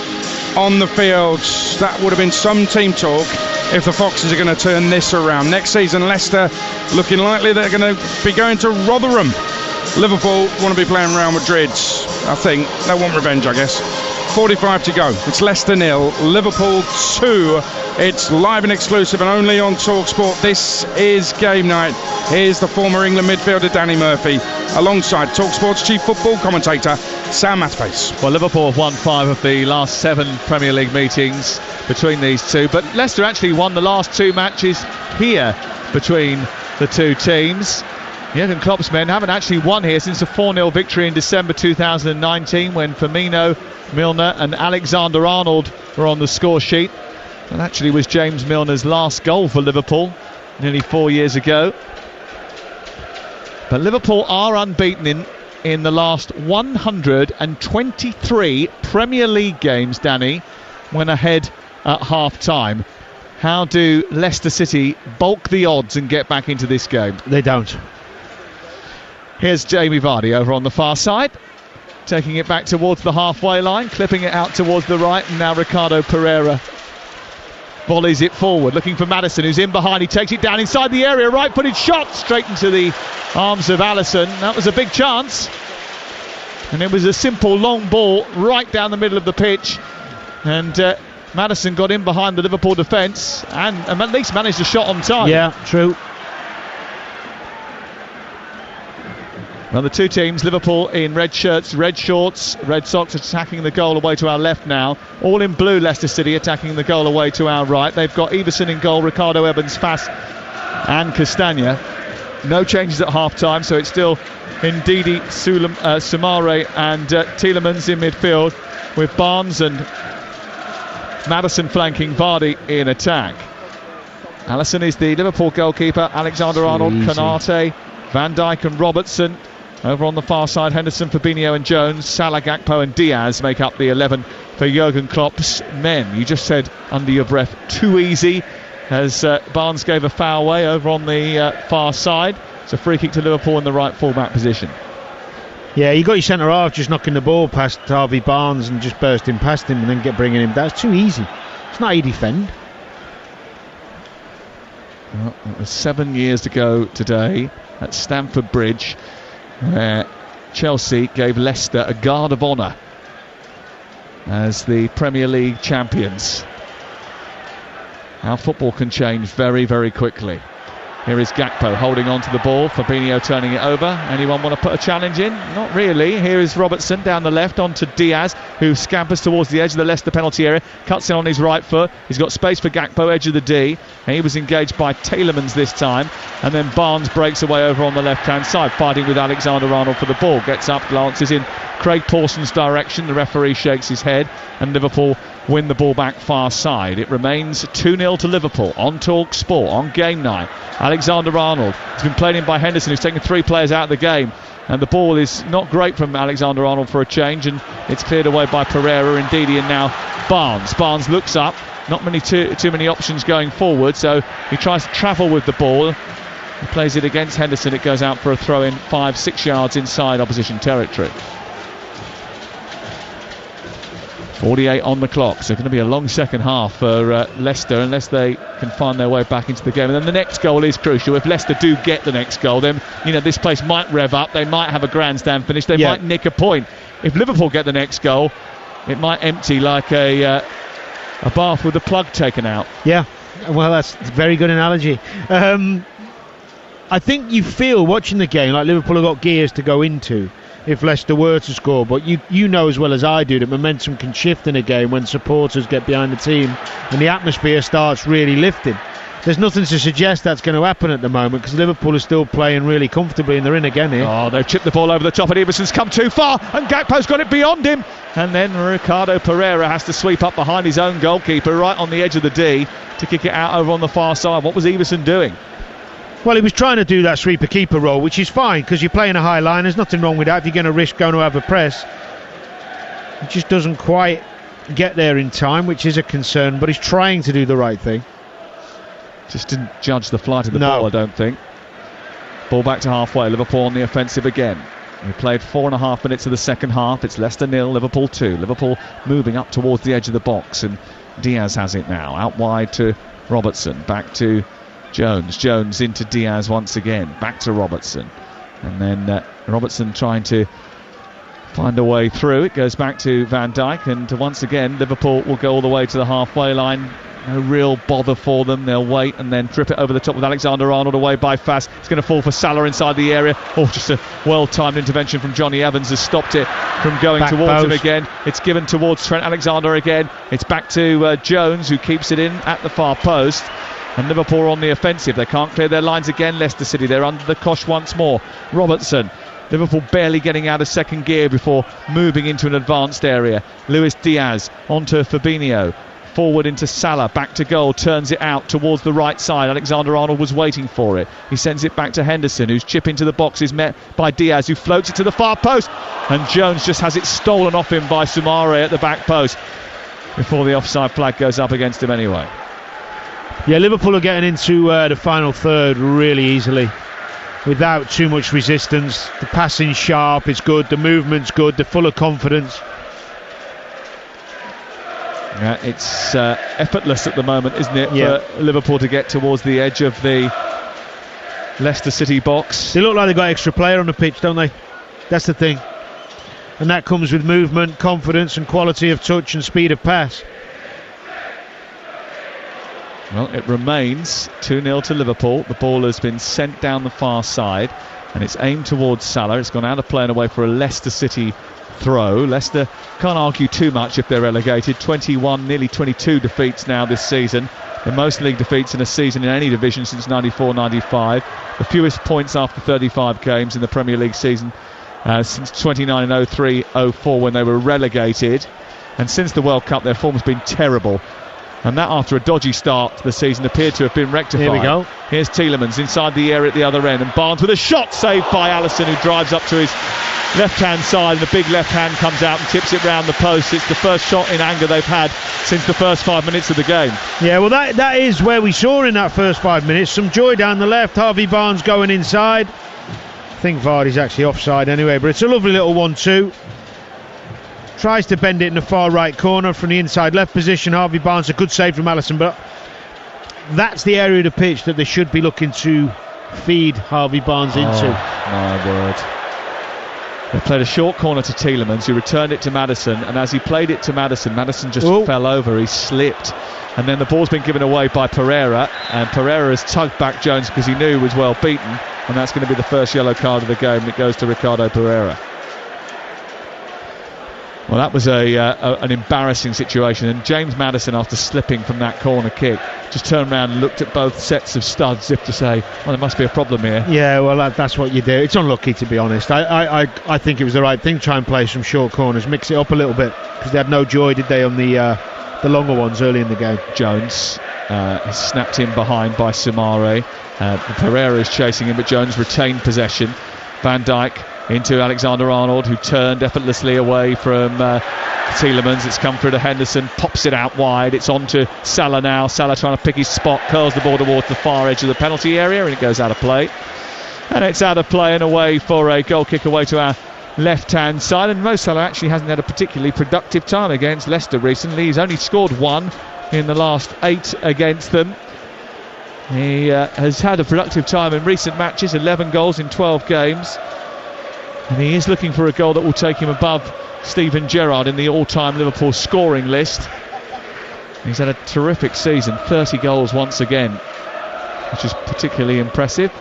on the field. That would have been some team talk if the Foxes are going to turn this around. Next season, Leicester looking likely they're going to be going to Rotherham. Liverpool want to be playing Real Madrid, I think. They want revenge, I guess. 45 to go. It's Leicester 0, Liverpool 2. It's live and exclusive and only on Talk Sport. This is Game Night. Here's the former England midfielder Danny Murphy alongside Talk Sport's chief football commentator Sam Matface. Well, Liverpool have won 5 of the last 7 Premier League meetings between these two, but Leicester actually won the last 2 matches here between the two teams. Jurgen Klopp's men haven't actually won here since a 4-0 victory in December 2019 when Firmino, Milner and Alexander-Arnold were on the score sheet. That actually was James Milner's last goal for Liverpool nearly 4 years ago. But Liverpool are unbeaten in the last 123 Premier League games, Danny, when ahead at half-time. How do Leicester City bulk the odds and get back into this game? They don't. Here's Jamie Vardy over on the far side, taking it back towards the halfway line, clipping it out towards the right, and now Ricardo Pereira volleys it forward, looking for Maddison, who's in behind. He takes it down inside the area, right-footed shot straight into the arms of Alisson. That was a big chance, and it was a simple long ball right down the middle of the pitch, and Maddison got in behind the Liverpool defence and at least managed a shot on time. Yeah, true. Well, the two teams, Liverpool in red shirts, red shorts, red socks, attacking the goal away to our left now. All in blue, Leicester City attacking the goal away to our right. They've got Everson in goal, Ricardo Evans, Fass and Castagna. No changes at half-time, so it's still Ndidi, Soumare and Tielemans in midfield, with Barnes and Maddison flanking Vardy in attack. Alisson is the Liverpool goalkeeper, Alexander-Arnold, Konate, Van Dijk and Robertson. Over on the far side, Henderson, Fabinho and Jones, Salah, Gakpo and Diaz make up the 11 for Jurgen Klopp's men. You just said under your breath, too easy, as Barnes gave a foul away over on the far side. It's a free kick to Liverpool in the right full-back position. Yeah, you got your centre-half just knocking the ball past Harvey Barnes and just bursting past him and then bringing him down. It's too easy. It's not how you defend. Well, it was 7 years ago today at Stamford Bridge, where Chelsea gave Leicester a guard of honour as the Premier League champions. How football can change very, very quickly. Here is Gakpo holding on to the ball, Fabinho turning it over. Anyone want to put a challenge in? Not really. Here is Robertson down the left onto Diaz, who scampers towards the edge of the Leicester penalty area, cuts in on his right foot. He's got space for Gakpo, edge of the D, and he was engaged by Tielemans this time, and then Barnes breaks away over on the left hand side, fighting with Alexander-Arnold for the ball. Gets up, glances in Craig Pawson's direction. The referee shakes his head, and Liverpool win the ball back far side. It remains 2-0 to Liverpool on Talk Sport on Game Night. Alexander-Arnold has been played in by Henderson, who's taken 3 players out of the game, and the ball is not great from Alexander-Arnold for a change, and it's cleared away by Pereira, Ndidi and now Barnes. Barnes looks up, not too many options going forward, so he tries to travel with the ball. He plays it against Henderson. It goes out for a throw in 5-6 yards inside opposition territory. 48 on the clock, so it's going to be a long second half for Leicester unless they can find their way back into the game. And then the next goal is crucial. If Leicester do get the next goal, then this place might rev up. They might have a grandstand finish. They might nick a point. If Liverpool get the next goal, it might empty like a bath with the plug taken out. Yeah, well, that's a very good analogy. I think you feel watching the game like Liverpool have got gears to go into. if Leicester were to score. But you know as well as I do that momentum can shift in a game when supporters get behind the team and the atmosphere starts really lifting. There's nothing to suggest that's going to happen at the moment because Liverpool are still playing really comfortably and they're in again here. Oh, they've chipped the ball over the top and Everson's come too far and Gakpo's got it beyond him. And then Ricardo Pereira has to sweep up behind his own goalkeeper right on the edge of the D to kick it out over on the far side. What was Everson doing? Well, he was trying to do that sweeper-keeper role, which is fine because you're playing a high line. There's nothing wrong with that if you're going to risk going to have a press. He just doesn't quite get there in time, which is a concern, but he's trying to do the right thing. Just didn't judge the flight of the ball, I don't think. Ball back to halfway. Liverpool on the offensive again. We played 4.5 minutes of the second half. It's Leicester 0, Liverpool 2. Liverpool moving up towards the edge of the box, and Diaz has it now. Out wide to Robertson. Back to Jones. Jones into Diaz once again. Back to Robertson. And then Robertson trying to find a way through. It goes back to Van Dijk, and once again Liverpool will go all the way to the halfway line. No real bother for them. They'll wait and then trip it over the top with Alexander-Arnold away by Fass. It's going to fall for Salah inside the area. Oh, just a well-timed intervention from Johnny Evans has stopped it from going Back towards post. him again. It's given towards Trent Alexander again. It's back to Jones, who keeps it in at the far post. And Liverpool are on the offensive. They can't clear their lines again. Leicester City, they're under the cosh once more. Robertson. Liverpool barely getting out of second gear before moving into an advanced area. Luis Diaz onto Fabinho. Forward into Salah, back to goal, turns it out towards the right side. Alexander-Arnold was waiting for it. He sends it back to Henderson, whose chip into the box is met by Diaz, who floats it to the far post. And Jones just has it stolen off him by Soumare at the back post before the offside flag goes up against him anyway. Yeah, Liverpool are getting into the final third really easily without too much resistance. The passing's sharp, it's good, the movement's good, they're full of confidence. Yeah, it's effortless at the moment, isn't it, Yeah. for Liverpool to get towards the edge of the Leicester City box. They look like they've got extra player on the pitch, don't they? That's the thing. And that comes with movement, confidence and quality of touch and speed of pass. Well, it remains 2-0 to Liverpool. The ball has been sent down the far side and it's aimed towards Salah. It's gone out of play and away for a Leicester City throw. Leicester can't argue too much if they're relegated. 21, nearly 22 defeats now this season. The most league defeats in a season in any division since 94-95. The fewest points after 35 games in the Premier League season since 29 and 03-04 when they were relegated. And since the World Cup, their form's been terrible. And that, after a dodgy start to the season, appeared to have been rectified. Here we go. Here's Tielemans inside the area at the other end, and Barnes with a shot saved by Alisson, who drives up to his left-hand side, and the big left hand comes out and tips it round the post. It's the first shot in anger they've had since the first 5 minutes of the game. Yeah, well, that is where we saw in that first 5 minutes. Some joy down the left, Harvey Barnes going inside. I think Vardy's actually offside anyway, but it's a lovely little 1-2. Tries to bend it in the far right corner from the inside left position. Harvey Barnes, a good save from Alisson, but that's the area of the pitch that they should be looking to feed Harvey Barnes into. My word. They played a short corner to Tielemans, who returned it to Maddison, and as he played it to Maddison, Maddison just fell over, he slipped, and then the ball's been given away by Pereira, and Pereira has tugged back Jones because he knew he was well beaten, and that's going to be the first yellow card of the game, and it goes to Ricardo Pereira. Well, that was an embarrassing situation, and James Maddison, after slipping from that corner kick, just turned around and looked at both sets of studs as if to say, well, there must be a problem here. Yeah, well, that's what you do. It's unlucky, to be honest. I think it was the right thing to try and play some short corners, mix it up a little bit, because they had no joy, did they, on the longer ones early in the game. Jones is snapped in behind by Soumare. Pereira is chasing him, but Jones retained possession. Van Dijk into Alexander-Arnold, who turned effortlessly away from Tielemans. It's come through to Henderson, pops it out wide. It's on to Salah now. Salah trying to pick his spot, curls the ball towards the far edge of the penalty area, and it goes out of play. And it's out of play and away for a goal kick away to our left-hand side. And Mo Salah actually hasn't had a particularly productive time against Leicester recently. He's only scored one in the last 8 against them. He has had a productive time in recent matches, 11 goals in 12 games. And he is looking for a goal that will take him above Steven Gerrard in the all-time Liverpool scoring list. He's had a terrific season, 30 goals once again, which is particularly impressive.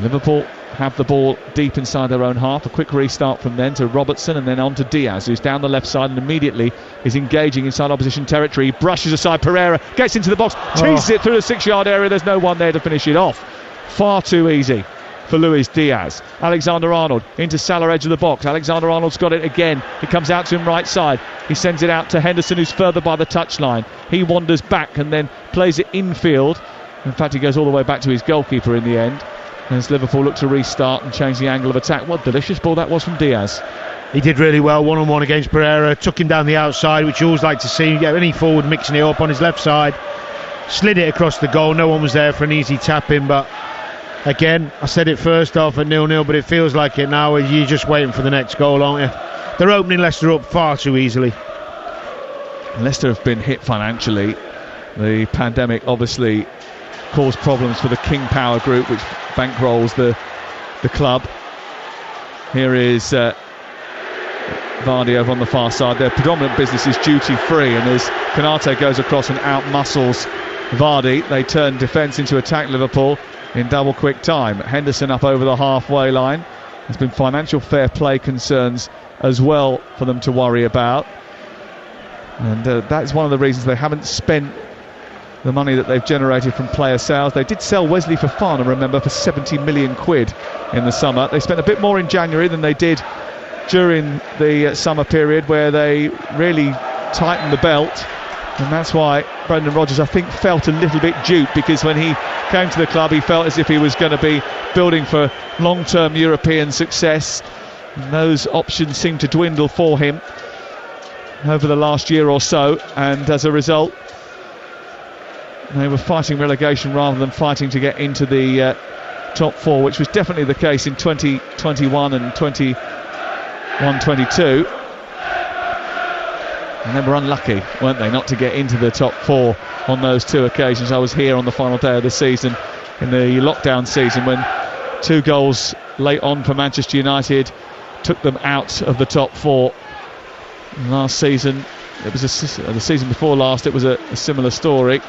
Liverpool have the ball deep inside their own half. A quick restart from then to Robertson and then on to Diaz, who's down the left side and immediately is engaging inside opposition territory. He brushes aside Pereira, gets into the box, teases it through the 6-yard area. There's no one there to finish it off. Far too easy for Luis Diaz. Alexander-Arnold into Salah, edge of the box. Alexander-Arnold's got it again. It comes out to him right side. He sends it out to Henderson, who's further by the touchline. He wanders back and then plays it infield. In fact, he goes all the way back to his goalkeeper in the end, as Liverpool look to restart and change the angle of attack. What a delicious ball that was from Diaz. He did really well one-on-one against Pereira, took him down the outside, which you always like to see. Get any forward mixing it up on his left side, slid it across the goal. No one was there for an easy tap-in, but again, I said it first off at 0-0, but it feels like it now. You're just waiting for the next goal, aren't you? They're opening Leicester up far too easily. Leicester have been hit financially. The pandemic obviously caused problems for the King Power Group, which bankrolls the club. Here is Vardy over on the far side. Their predominant business is duty free, and as Konate goes across and out-muscles Vardy, they turn defence into attack Liverpool in double quick time. Henderson up over the halfway line. There's been financial fair play concerns as well for them to worry about, and that's one of the reasons they haven't spent the money that they've generated from player sales. They did sell Wesley Fofana, remember, for 70 million quid in the summer. They spent a bit more in January than they did during the summer period, where they really tightened the belt, and that's why Brendan Rodgers, I think, felt a little bit duped, because when he came to the club he felt as if he was going to be building for long-term European success, and those options seemed to dwindle for him over the last year or so, and as a result they were fighting relegation rather than fighting to get into the top four, which was definitely the case in 2021 and 21-22. And they were unlucky, weren't they, not to get into the top four on those two occasions. I was here on the final day of the season, in the lockdown season, when 2 goals late on for Manchester United took them out of the top four. And last season, it was the season before last, it was a similar story.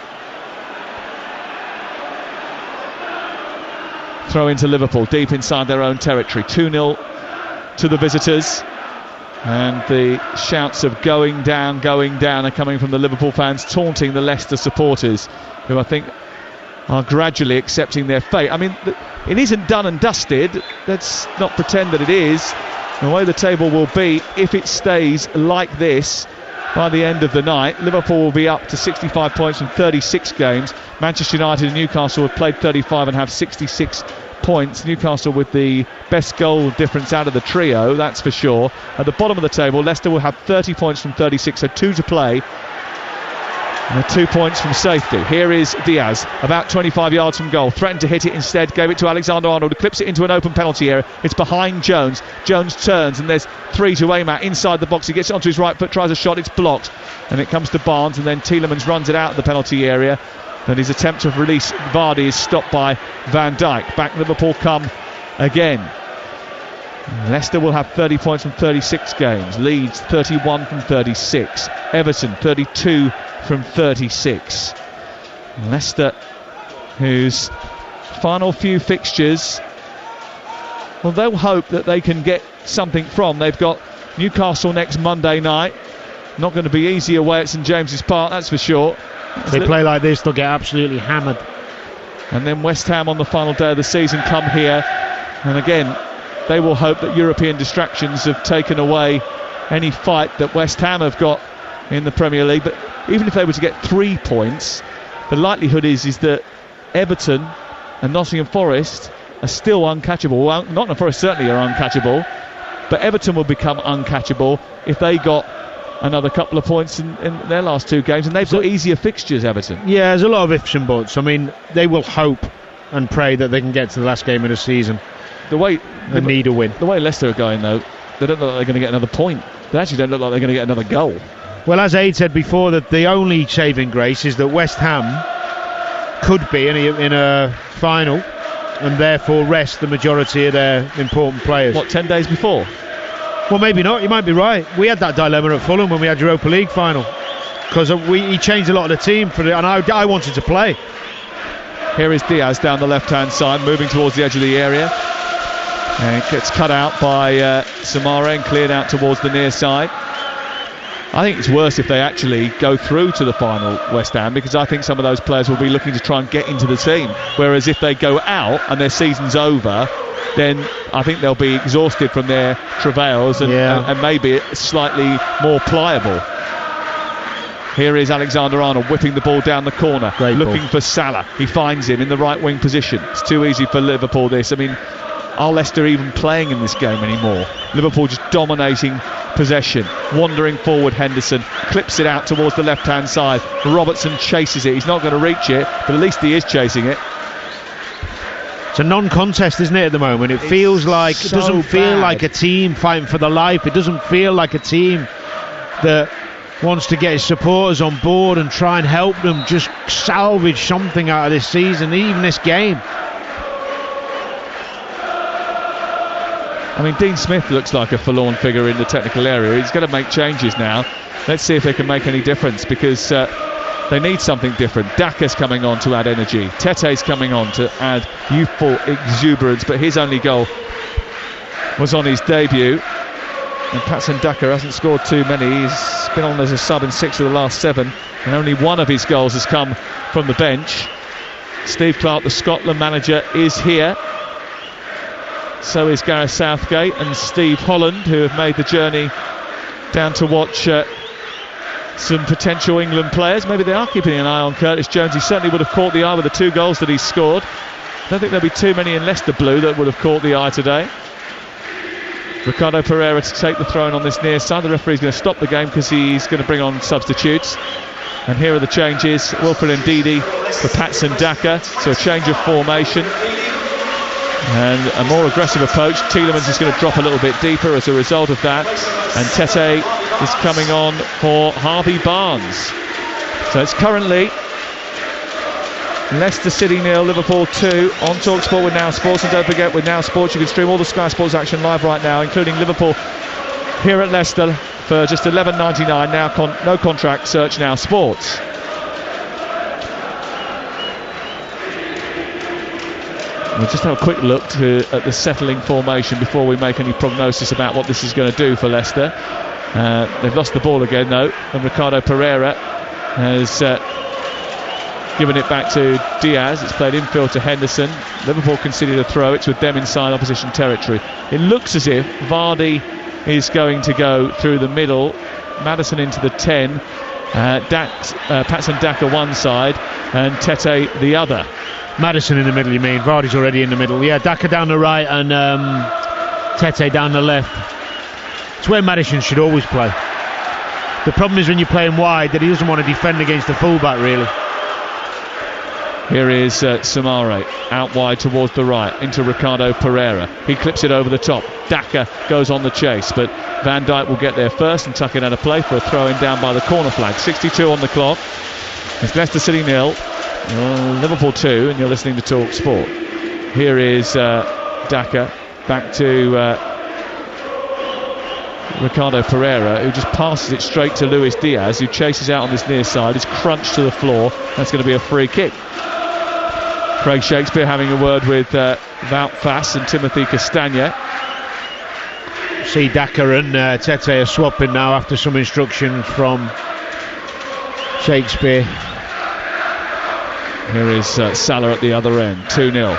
Throw into Liverpool, deep inside their own territory. 2-0 to the visitors. And the shouts of going down are coming from the Liverpool fans, taunting the Leicester supporters, who I think are gradually accepting their fate. I mean, it isn't done and dusted. Let's not pretend that it is. The way the table will be, if it stays like this by the end of the night, Liverpool will be up to 65 points from 36 games. Manchester United and Newcastle have played 35 and have 66 points. Newcastle with the best goal difference out of the trio, that's for sure. At the bottom of the table, Leicester will have 30 points from 36, so 2 to play. And 2 points from safety. Here is Diaz, about 25 yards from goal. Threatened to hit it instead, gave it to Alexander-Arnold, who clips it into an open penalty area. It's behind Jones. Jones turns, and there's 3 to aim at inside the box. He gets it onto his right foot, tries a shot, it's blocked. And it comes to Barnes, and then Tielemans runs it out of the penalty area. And his attempt to release Vardy is stopped by Van Dijk. Back Liverpool come again. Leicester will have 30 points from 36 games. Leeds 31 from 36. Everton 32 from 36. Leicester, whose final few fixtures, well, they'll hope that they can get something from. They've got Newcastle next Monday night. Not going to be easy away at St James's Park, that's for sure. If they play like this, they'll get absolutely hammered. And then West Ham on the final day of the season come here, and again they will hope that European distractions have taken away any fight that West Ham have got in the Premier League. But even if they were to get 3 points, the likelihood is that Everton and Nottingham Forest are still uncatchable. Well, Nottingham Forest certainly are uncatchable, but Everton will become uncatchable if they got another couple of points in their last 2 games, and they've got easier fixtures, Everton. Yeah, there's a lot of ifs and buts. I mean, they will hope and pray that they can get to the last game of the season. They need a win. The way Leicester are going, though, they don't look like they're going to get another point. They actually don't look like they're going to get another goal. Well, as Aid said before, that the only saving grace is that West Ham could be in a final and therefore rest the majority of their important players. What, 10 days before? Well, maybe not. You might be right. We had that dilemma at Fulham when we had Europa League final, because he changed a lot of the team for it, and I wanted to play. Here is Diaz down the left-hand side, moving towards the edge of the area. And it gets cut out by Samara and cleared out towards the near side. I think it's worse if they actually go through to the final, West Ham, because I think some of those players will be looking to try and get into the team. Whereas if they go out and their season's over, then I think they'll be exhausted from their travails and maybe slightly more pliable. Here is Alexander-Arnold whipping the ball down the corner, looking for Salah. He finds him in the right wing position. It's too easy for Liverpool, this. I mean, are Leicester even playing in this game anymore? Liverpool just dominating possession. Wandering forward, Henderson clips it out towards the left-hand side. Robertson chases it. He's not going to reach it, but at least he is chasing it. It's a non-contest, isn't it, at the moment? It feels like, it doesn't feel like a team fighting for their life. It doesn't feel like a team that wants to get his supporters on board and try and help them just salvage something out of this season, even this game. I mean, Dean Smith looks like a forlorn figure in the technical area. He's going to make changes now. Let's see if they can make any difference, because they need something different. Daka's coming on to add energy. Tete's coming on to add youthful exuberance, but his only goal was on his debut. And Patson Daka hasn't scored too many. He's been on as a sub in 6 of the last 7, and only 1 of his goals has come from the bench. Steve Clarke, the Scotland manager, is here. So is Gareth Southgate and Steve Holland, who have made the journey down to watch some potential England players. Maybe they are keeping an eye on Curtis Jones. He certainly would have caught the eye with the 2 goals that he's scored. I don't think there'll be too many in Leicester blue that would have caught the eye today. Ricardo Pereira to take the throw in on this near side. The referee's going to stop the game because he's going to bring on substitutes. And here are the changes. Wilfred Ndidi for Patson Daka. So a change of formation and a more aggressive approach. Tielemans is going to drop a little bit deeper as a result of that. And Tete is coming on for Harvey Barnes. So it's currently Leicester City 0, Liverpool 2 on TalkSport with Now Sports. And don't forget, with Now Sports you can stream all the Sky Sports action live right now, including Liverpool here at Leicester for just $11.99. Now no contract. Search Now Sports. We'll just have a quick look at the settling formation before we make any prognosis about what this is going to do for Leicester. They've lost the ball again though, and Ricardo Pereira has given it back to Diaz. It's played infield to Henderson. Liverpool conceded a throw. It's with them inside opposition territory. It looks as if Vardy is going to go through the middle. Maddison into the 10. Patson Daka one side and Tete the other. Maddison in the middle, you mean? Vardy's already in the middle. Yeah, Daka down the right and Tete down the left. It's where Maddison should always play. The problem is when you play him wide that he doesn't want to defend against the fullback, really. Here is Samare out wide towards the right into Ricardo Pereira. He clips it over the top. Daka goes on the chase, but Van Dijk will get there first and tuck it out of play for a throw-in down by the corner flag. 62 on the clock. It's Leicester City 0, Liverpool 2, and you're listening to Talk Sport. Here is Daka back to Ricardo Pereira, who just passes it straight to Luis Diaz, who chases out on this near side. Is crunched to the floor. That's going to be a free kick. Craig Shakespeare having a word with Wout Faes and Timothy Castagna. See Daka and Tete are swapping now after some instructions from Shakespeare. Here is Salah at the other end, 2-0.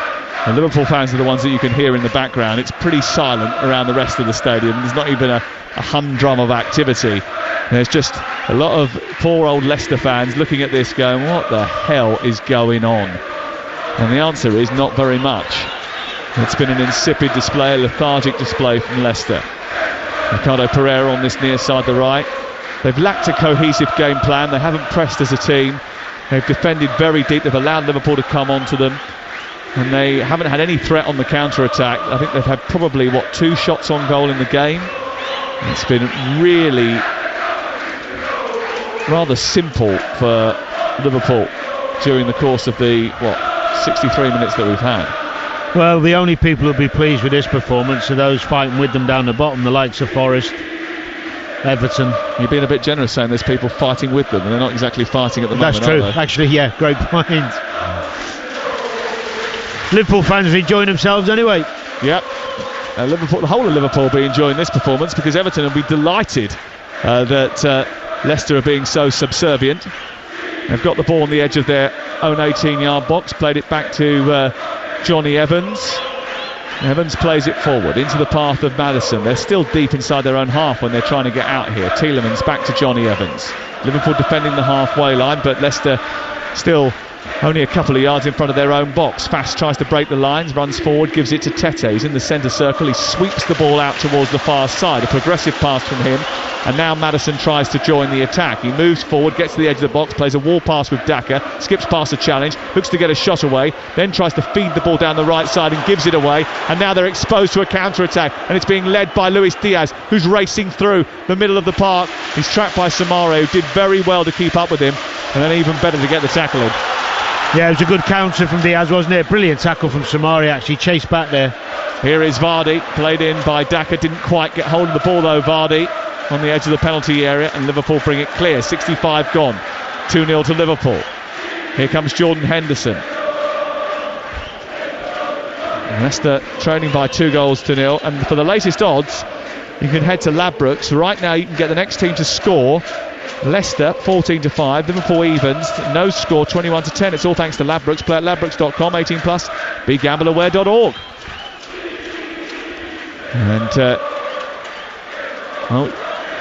And Liverpool fans are the ones that you can hear in the background. It's pretty silent around the rest of the stadium. There's not even a humdrum of activity. There's just a lot of poor old Leicester fans looking at this going, what the hell is going on? And the answer is not very much. It's been an insipid display, a lethargic display from Leicester. Ricardo Pereira on this near side, the right. They've lacked a cohesive game plan. They haven't pressed as a team. They've defended very deep. They've allowed Liverpool to come onto them. And they haven't had any threat on the counter-attack. I think they've had probably, 2 shots on goal in the game. It's been really rather simple for Liverpool during the course of the, 63 minutes that we've had. Well, the only people who'll be pleased with this performance are those fighting with them down the bottom, the likes of Forest, Everton. You're being a bit generous saying there's people fighting with them, and they're not exactly fighting at the moment. That's true, actually, yeah, great point. Liverpool fans are enjoying themselves anyway. Yep. Liverpool, the whole of Liverpool, will be enjoying this performance, because Everton will be delighted that Leicester are being so subservient. They've got the ball on the edge of their own 18-yard box, played it back to Johnny Evans. Evans plays it forward into the path of Maddison. They're still deep inside their own half when they're trying to get out here. Tielemans back to Johnny Evans. Liverpool defending the halfway line, but Leicester still only a couple of yards in front of their own box. Fast tries to break the lines, runs forward, gives it to Tete. He's in the centre circle. He sweeps the ball out towards the far side. A progressive pass from him. And now Maddison tries to join the attack. He moves forward, gets to the edge of the box, plays a wall pass with Daka, skips past the challenge, looks to get a shot away, then tries to feed the ball down the right side and gives it away. And now they're exposed to a counter-attack, and it's being led by Luis Diaz, who's racing through the middle of the park. He's trapped by Samare, who did very well to keep up with him, and then even better to get the tackle in. Yeah, it was a good counter from Diaz, wasn't it? Brilliant tackle from Samari, actually, chased back there. Here is Vardy, played in by Daka, didn't quite get hold of the ball though, Vardy, on the edge of the penalty area, and Liverpool bring it clear. 65 gone, 2-0 to Liverpool. Here comes Jordan Henderson. Leicester trailing by 2-0, and for the latest odds, you can head to Ladbrokes. Right now you can get the next team to score. Leicester 14-5, Liverpool evens, no score 21-10. It's all thanks to Ladbrokes. Play at ladbrokes.com, 18+, begambleaware.org. And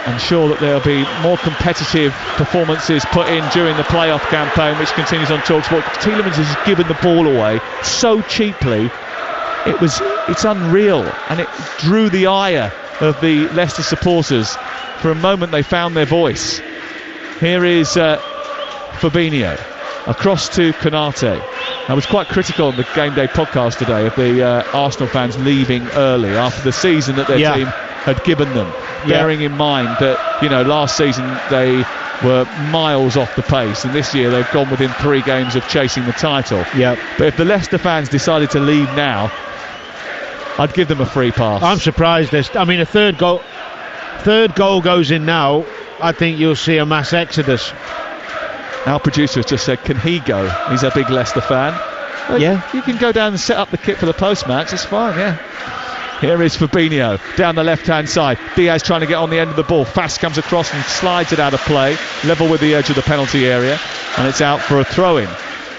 I'm sure that there'll be more competitive performances put in during the playoff campaign, which continues on TalkSport. Tielemans has given the ball away so cheaply. It's unreal, and it drew the ire of the Leicester supporters. For a moment they found their voice. Here is Fabinho across to Konate. I was quite critical on the Game Day podcast today of the Arsenal fans leaving early after the season that their team had given them, bearing in mind that, you know, last season they were miles off the pace, and this year they've gone within 3 games of chasing the title. But if the Leicester fans decided to leave now, I'd give them a free pass. I'm surprised. I mean, a third goal goes in now, I think you'll see a mass exodus. Our producer has just said, can he go? He's a big Leicester fan. Yeah. You can go down and set up the kit for the post-match, it's fine, yeah. Here is Fabinho down the left-hand side. Diaz trying to get on the end of the ball. Fast comes across and slides it out of play, level with the edge of the penalty area, and it's out for a throw-in.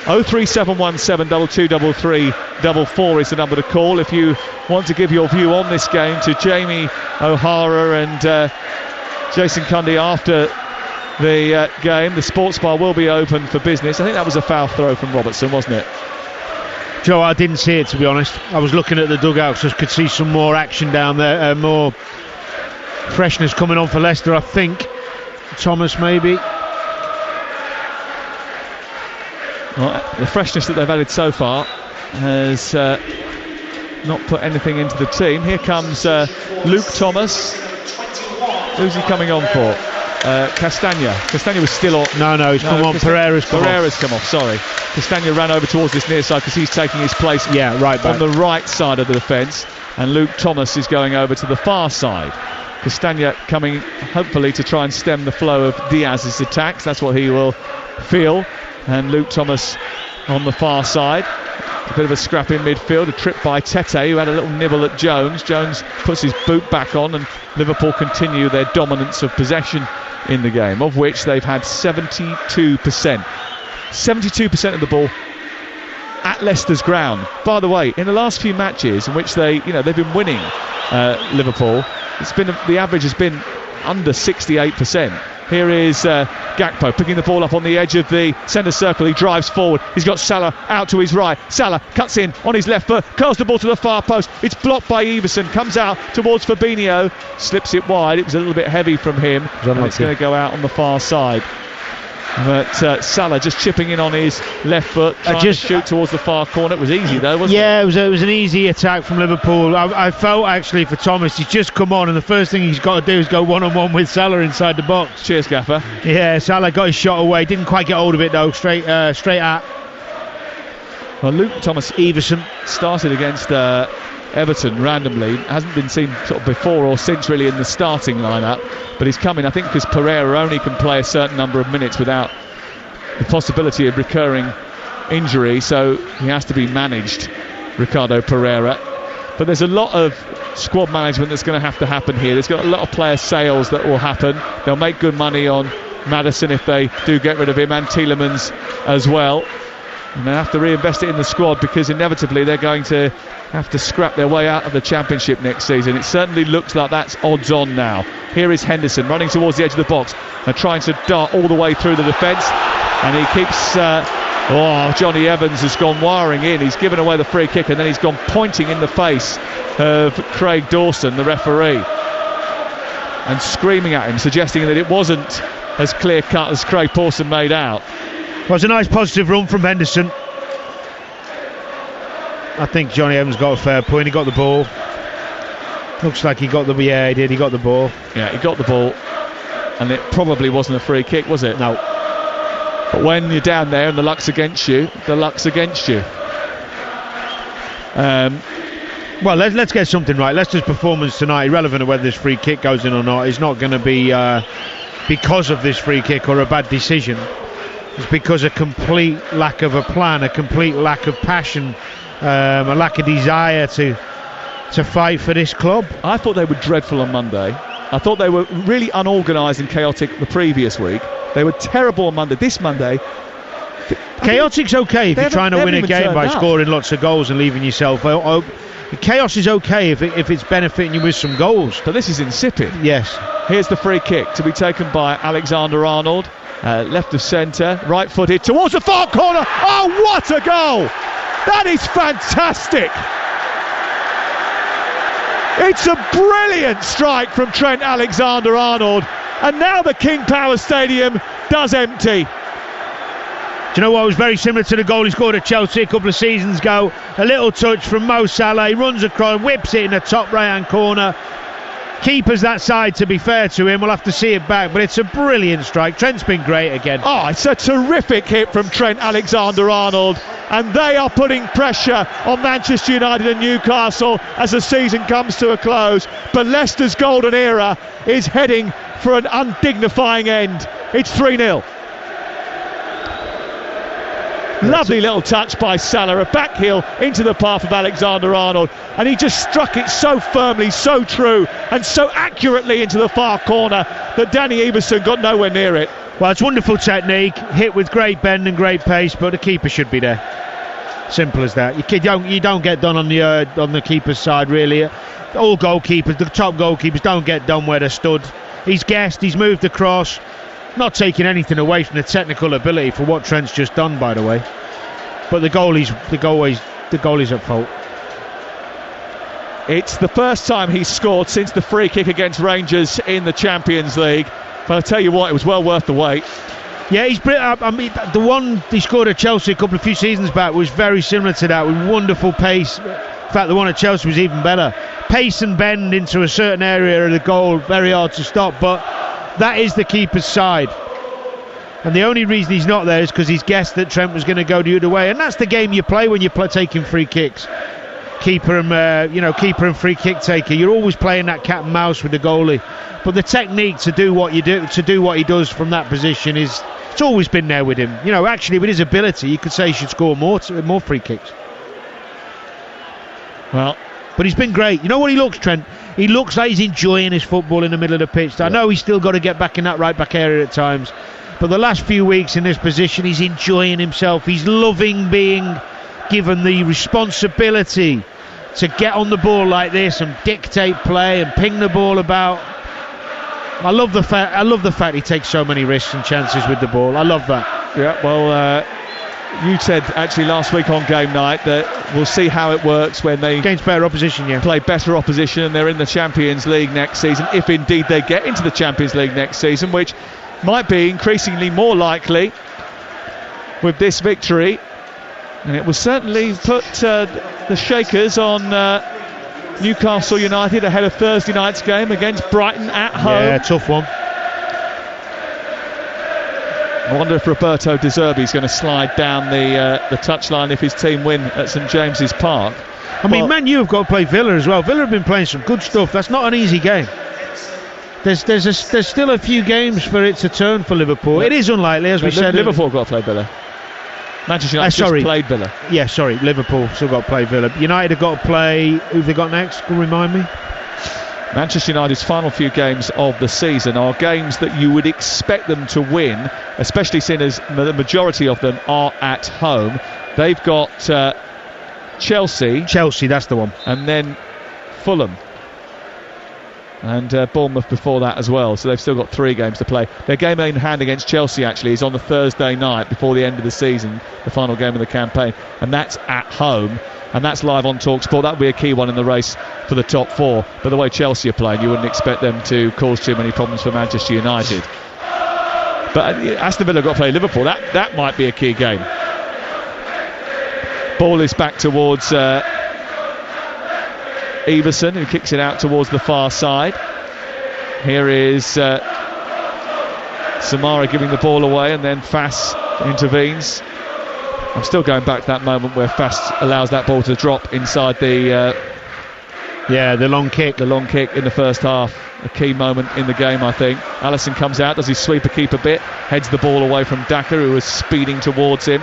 03717 223344 is the number to call if you want to give your view on this game to Jamie O'Hara and Jason Cundy after the game. The sports bar will be open for business. I think that was a foul throw from Robertson, wasn't it? Joe, I didn't see it, to be honest. I was looking at the dugouts, just could see some more action down there, more freshness coming on for Leicester, I think. Thomas, maybe. Well, the freshness that they've added so far has not put anything into the team. Here comes Luke Thomas. Who's he coming on for? Castagna. Castagna was still on. No, he's come on. Pereira's come off, sorry. Castagna ran over towards this near side because he's taking his place right back on the right side of the defence, and Luke Thomas is going over to the far side. Castagna coming hopefully to try and stem the flow of Diaz's attacks. That's what he will feel. And Luke Thomas on the far side. A bit of a scrap in midfield, a trip by Tete, who had a little nibble at Jones. Jones puts his boot back on, and Liverpool continue their dominance of possession in the game, of which they've had 72%. 72% of the ball at Leicester's ground. By the way, in the last few matches in which they've been winning, Liverpool, the average has been under 68%. Here is Gakpo picking the ball up on the edge of the centre circle. He drives forward. He's got Salah out to his right. Salah cuts in on his left foot, curls the ball to the far post. It's blocked by Everson. Comes out towards Fabinho, slips it wide. It was a little bit heavy from him, and it's going to go out on the far side. But Salah just chipping in on his left foot, trying to shoot towards the far corner. It was easy though, wasn't it? Yeah, it was an easy attack from Liverpool. I felt actually for Thomas, he's just come on, and the first thing he's got to do is go one-on-one with Salah inside the box. Cheers, Gaffer. Yeah, Salah got his shot away, didn't quite get hold of it though, straight at. Well, Luke Thomas Everson started against Everton randomly. Hasn't been seen sort of before or since really in the starting lineup, but he's coming, I think, because Pereira only can play a certain number of minutes without the possibility of recurring injury, so he has to be managed, Ricardo Pereira. But there's a lot of squad management that's going to have to happen here. There's got a lot of player sales that will happen. They'll make good money on Maddison if they do get rid of him, and Tielemans as well. And they have to reinvest it in the squad, because inevitably they're going to have to scrap their way out of the Championship next season. It certainly looks like that's odds on now. Here is Henderson running towards the edge of the box and trying to dart all the way through the defence, and he keeps Johnny Evans has gone wiring in. He's given away the free kick, and then he's gone pointing in the face of Craig Dawson, the referee, and screaming at him, suggesting that it wasn't as clear cut as Craig Pawson made out. Well, it was a nice positive run from Henderson. I think Johnny Evans got a fair point. He got the ball. Looks like he got the... Yeah, he did. He got the ball. Yeah, he got the ball. And it probably wasn't a free kick, was it? No. But when you're down there and the luck's against you, the luck's against you. Well, let's get something right. Leicester's performance tonight, irrelevant of whether this free kick goes in or not, is not going to be because of this free kick or a bad decision. It's because a complete lack of a plan, a complete lack of passion, a lack of desire to fight for this club. I thought they were dreadful on Monday. I thought they were really unorganised and chaotic the previous week. They were terrible on Monday. This Monday... Chaotic's okay if you're trying to win a game by scoring lots of goals and leaving yourself... Chaos is okay if it's benefiting you with some goals. But this is insipid. Yes. Here's the free kick to be taken by Alexander-Arnold. Left of centre, right-footed towards the far corner. Oh, what a goal! That is fantastic! It's a brilliant strike from Trent Alexander-Arnold, and now the King Power Stadium does empty. Do you know what was very similar to the goal he scored at Chelsea a couple of seasons ago? A little touch from Mo Salah, he runs across, whips it in the top right-hand corner. Keeper's that side, to be fair to him. We'll have to see it back, but it's a brilliant strike. Trent's been great again. Oh, it's a terrific hit from Trent Alexander-Arnold, and they are putting pressure on Manchester United and Newcastle as the season comes to a close. But Leicester's golden era is heading for an undignifying end. It's 3-0. Lovely little touch by Salah, a back heel into the path of Alexander-Arnold, and he just struck it so firmly, so true, and so accurately into the far corner that Danny Everson got nowhere near it. Well, it's wonderful technique, hit with great bend and great pace, but the keeper should be there. Simple as that. You don't get done on the keeper's side, really. All goalkeepers, the top goalkeepers, don't get done where they're stood. He's guessed, he's moved across. Not taking anything away from the technical ability for what Trent's just done, by the way. But the goalie's at fault. It's the first time he's scored since the free kick against Rangers in the Champions League. But I'll tell you what, it was well worth the wait. Yeah, I mean, the one he scored at Chelsea a few seasons back was very similar to that, with wonderful pace. In fact, the one at Chelsea was even better. Pace and bend into a certain area of the goal, very hard to stop, but that is the keeper's side. And the only reason he's not there is because he's guessed that Trent was going to go the other way. And that's the game you play when you're taking free kicks. Keeper and free kick taker. You're always playing that cat and mouse with the goalie. But the technique to do what he does from that position it's always been there with him. Actually, with his ability, you could say he should score more free kicks. Well, but he's been great. You know what he looks, Trent? He looks like he's enjoying his football in the middle of the pitch. I know he's still got to get back in that right back area at times, but the last few weeks in this position, he's enjoying himself. He's loving being given the responsibility to get on the ball like this and dictate play and ping the ball about. I love the fact he takes so many risks and chances with the ball. I love that. Yeah, well, you said actually last week on game night that we'll see how it works when they against better opposition, play better opposition, and they're in the Champions League next season, if indeed they get into the Champions League next season, which might be increasingly more likely with this victory. And it will certainly put the Shakers on Newcastle United ahead of Thursday night's game against Brighton at home. Yeah, tough one. I wonder if Roberto De Zerbi's going to slide down the touchline if his team win at St James's Park. I mean, Man U have got to play Villa as well. Villa have been playing some good stuff. That's not an easy game. There's still a few games for it to turn for Liverpool. It is unlikely, as we said. Liverpool got to play Villa. Manchester United just played Villa. Yeah, sorry, Liverpool still got to play Villa. United have got to play. Who've they got next? Can you remind me? Manchester United's final few games of the season are games that you would expect them to win, especially seeing as the majority of them are at home. They've got Chelsea. Chelsea, that's the one. And then Fulham. And Bournemouth before that as well. So they've still got 3 games to play. Their game in hand against Chelsea actually is on the Thursday night before the end of the season, the final game of the campaign. And that's at home. And that's live on TalkSport. That'll be a key one in the race for the top 4. But the way Chelsea are playing, you wouldn't expect them to cause too many problems for Manchester United. But Aston Villa got to play Liverpool. That might be a key game. Ball is back towards Everson, who kicks it out towards the far side. Here is Samara giving the ball away, and then Fass intervenes. I'm still going back to that moment where Fass allows that ball to drop inside the long kick. The long kick in the first half. A key moment in the game, I think. Alisson comes out, does he sweep a keeper bit, heads the ball away from Daka, who was speeding towards him.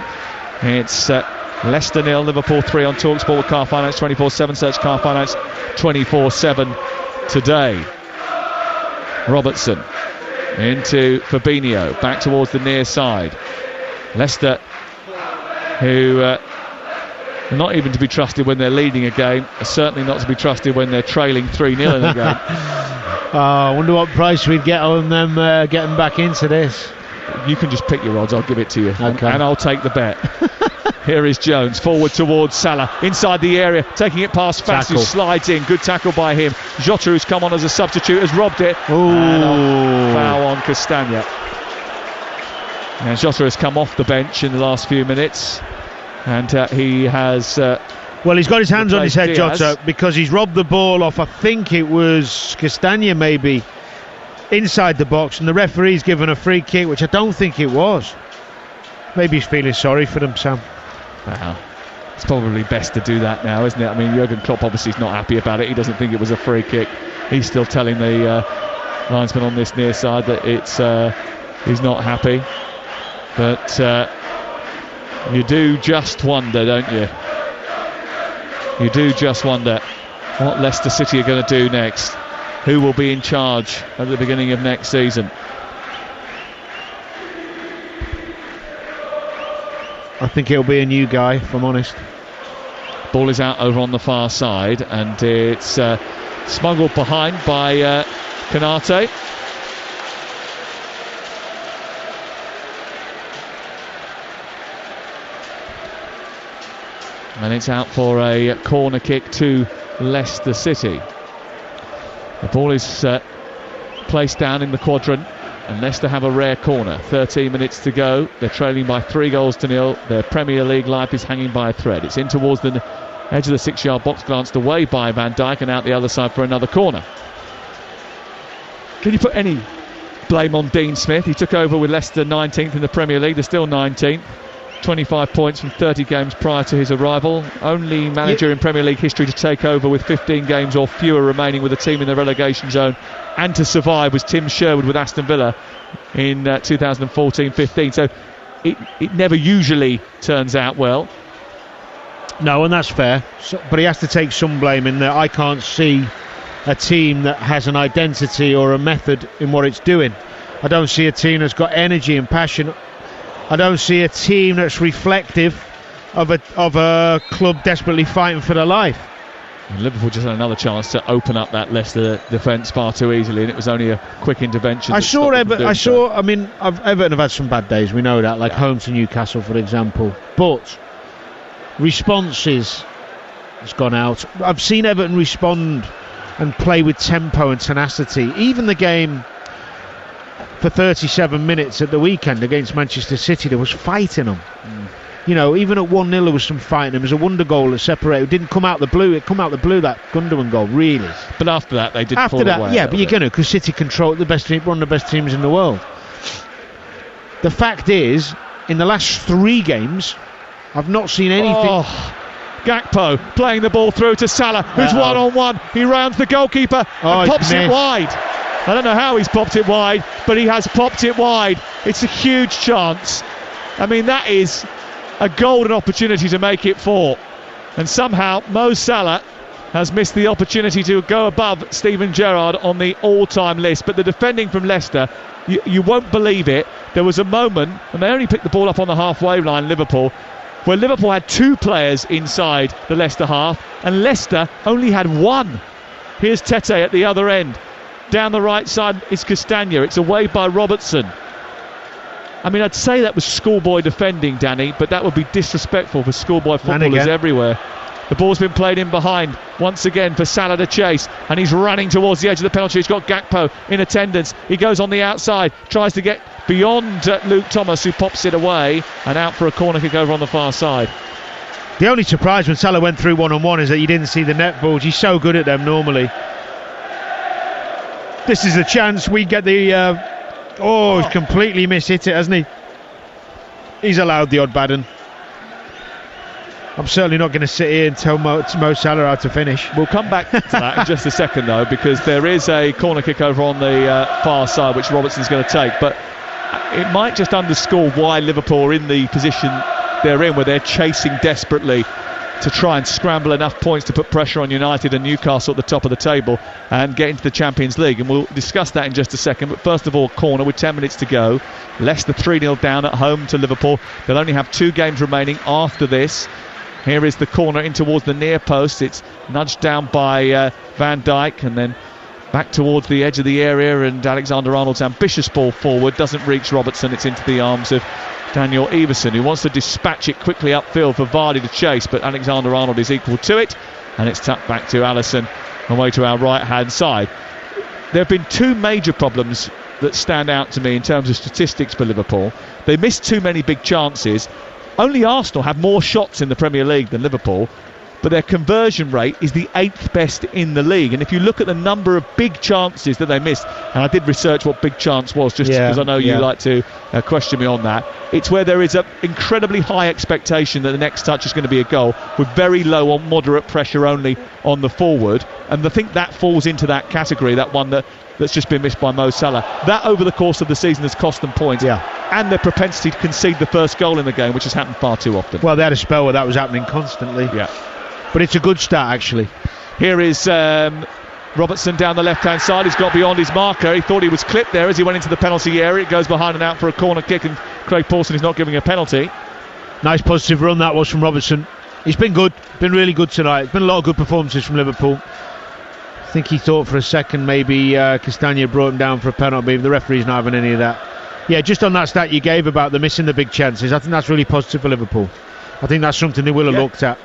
It's Leicester 0, Liverpool 3 on TalkSport with Car Finance 24/7. Search Car Finance 24/7 today. Robertson into Fabinho, back towards the near side. Leicester, who are not even to be trusted when they're leading a game, are certainly not to be trusted when they're trailing 3-0 in a game. I wonder what price we'd get on them getting back into this. You can just pick your odds, I'll give it to you. Okay. And I'll take the bet. Here is Jones, forward towards Salah, inside the area, taking it past Fass, who slides in. Good tackle by him. Jota, who's come on as a substitute, has robbed it. And foul on Castagna. And Jota has come off the bench in the last few minutes, and he has... well, he's got his hands on his head, Jota, because he's robbed the ball off, I think it was Castagna maybe, inside the box, and the referee's given a free kick, which I don't think it was. Maybe he's feeling sorry for them, Sam. Wow. It's probably best to do that now, isn't it? I mean, Jurgen Klopp obviously is not happy about it. He doesn't think it was a free kick. He's still telling the linesman on this near side that it's he's not happy. But you do just wonder, don't you? You do just wonder what Leicester City are going to do next. Who will be in charge at the beginning of next season? I think it'll be a new guy, if I'm honest. Ball is out over on the far side, and it's smuggled behind by Konate. And it's out for a corner kick to Leicester City. The ball is placed down in the quadrant, and Leicester have a rare corner. 13 minutes to go. They're trailing by 3-0. Their Premier League life is hanging by a thread. It's in towards the edge of the 6-yard box, glanced away by Van Dijk, and out the other side for another corner. Can you put any blame on Dean Smith? He took over with Leicester 19th in the Premier League. They're still 19th. 25 points from 30 games prior to his arrival. Only manager in Premier League history to take over with 15 games or fewer remaining with a team in the relegation zone and to survive was Tim Sherwood with Aston Villa in 2014-15. So it never usually turns out well. No, and that's fair. But he has to take some blame in that. I can't see a team that has an identity or a method in what it's doing. I don't see a team that's got energy and passion. I don't see a team that's reflective of a club desperately fighting for their life. And Liverpool just had another chance to open up that Leicester defence far too easily, and it was only a quick intervention. Everton have had some bad days, we know that, like home to Newcastle, for example. But responses has gone out. I've seen Everton respond and play with tempo and tenacity. Even the game for 37 minutes at the weekend against Manchester City, there was fight in them. You know, even at 1-0 there was some fight in them. There was a wonder goal that separated. It didn't come out the blue. It come out the blue, that Gundogan goal, really. But after that, they did fall away. Yeah, but you're going to, because City control the best team, one of the best teams in the world. The fact is, in the last 3 games, I've not seen anything. Gakpo playing the ball through to Salah, who's one-on-one. He rounds the goalkeeper and pops it wide. I don't know how he's popped it wide, but he has popped it wide. It's a huge chance. I mean, that is a golden opportunity to make it 4. And somehow Mo Salah has missed the opportunity to go above Steven Gerrard on the all-time list. But the defending from Leicester, you won't believe it. There was a moment, and they only picked the ball up on the halfway line, Liverpool, where Liverpool had 2 players inside the Leicester half, and Leicester only had 1. Here's Tete at the other end. Down the right side is Castagna. It's away by Robertson. I mean, I'd say that was schoolboy defending, Danny, but that would be disrespectful for schoolboy footballers everywhere. The ball's been played in behind once again for Salah to chase, and he's running towards the edge of the penalty. He's got Gakpo in attendance. He goes on the outside, tries to get beyond Luke Thomas, who pops it away and out for a corner kick over on the far side. The only surprise when Salah went through one-on-one is that you didn't see the net balls. He's so good at them normally. This is the chance we get the... he's completely mishit it, hasn't he? He's allowed the odd bad one. I'm certainly not going to sit here and tell Mo Salah how to finish. We'll come back to that in just a second, though, because there is a corner kick over on the far side, which Robertson's going to take. But it might just underscore why Liverpool are in the position they're in, where they're chasing desperately to try and scramble enough points to put pressure on United and Newcastle at the top of the table and get into the Champions League. And we'll discuss that in just a second. But first of all, corner with 10 minutes to go. Leicester 3-0 down at home to Liverpool. They'll only have 2 games remaining after this. Here is the corner in towards the near post. It's nudged down by Van Dijk and then back towards the edge of the area, and Alexander-Arnold's ambitious ball forward doesn't reach Robertson. It's into the arms of Daniel Everson, who wants to dispatch it quickly upfield for Vardy to chase, but Alexander-Arnold is equal to it, and it's tucked back to Alisson away to our right hand side. There have been 2 major problems that stand out to me in terms of statistics for Liverpool. They missed too many big chances. Only Arsenal have more shots in the Premier League than Liverpool, but their conversion rate is the 8th best in the league. And if you look at the number of big chances that they missed, and I did research what big chance was, just because I know you like to question me on that, it's where there is an incredibly high expectation that the next touch is going to be a goal, with very low or moderate pressure only on the forward. And I think that falls into that category, that one that's just been missed by Mo Salah. That over the course of the season has cost them points, and their propensity to concede the first goal in the game, which has happened far too often. Well, they had a spell where that was happening constantly. But it's a good start, actually. Here is Robertson down the left-hand side. He's got beyond his marker. He thought he was clipped there as he went into the penalty area. It goes behind and out for a corner kick, and Craig Pawson is not giving a penalty. Nice positive run that was from Robertson. He's been good, been really good tonight. It's been a lot of good performances from Liverpool. I think he thought for a second maybe Castagna brought him down for a penalty, but the referee's not having any of that. Yeah, just on that stat you gave about the missing the big chances, I think that's really positive for Liverpool. I think that's something they will have looked at.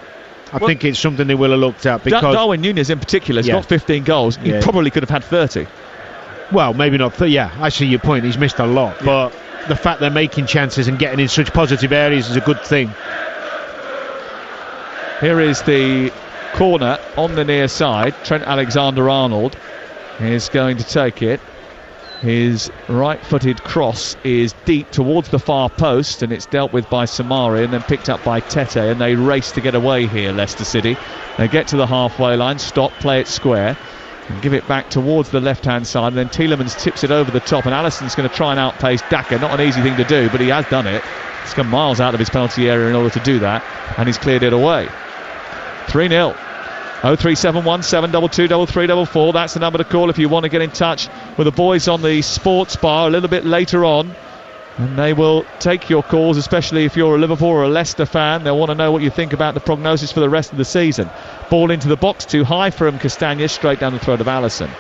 I think it's something they will have looked at, because Darwin Núñez in particular has got 15 goals. He probably could have had 30. Well, maybe not. I see your point. He's missed a lot, but the fact they're making chances and getting in such positive areas is a good thing. Here is the corner on the near side. Trent Alexander-Arnold is going to take it. His right-footed cross is deep towards the far post, and it's dealt with by Samari and then picked up by Tete, and they race to get away here, Leicester City. They get to the halfway line, stop, play it square, and give it back towards the left-hand side, and then Tielemans tips it over the top, and Alisson's going to try and outpace Daka. Not an easy thing to do, but he has done it. He's come miles out of his penalty area in order to do that, and he's cleared it away. 3-0. 0371 722 3344. That's the number to call if you want to get in touch with the boys on the sports bar a little bit later on, and they will take your calls, especially if you're a Liverpool or a Leicester fan. They'll want to know what you think about the prognosis for the rest of the season. Ball into the box, too high from Castagna, straight down the throat of Alisson.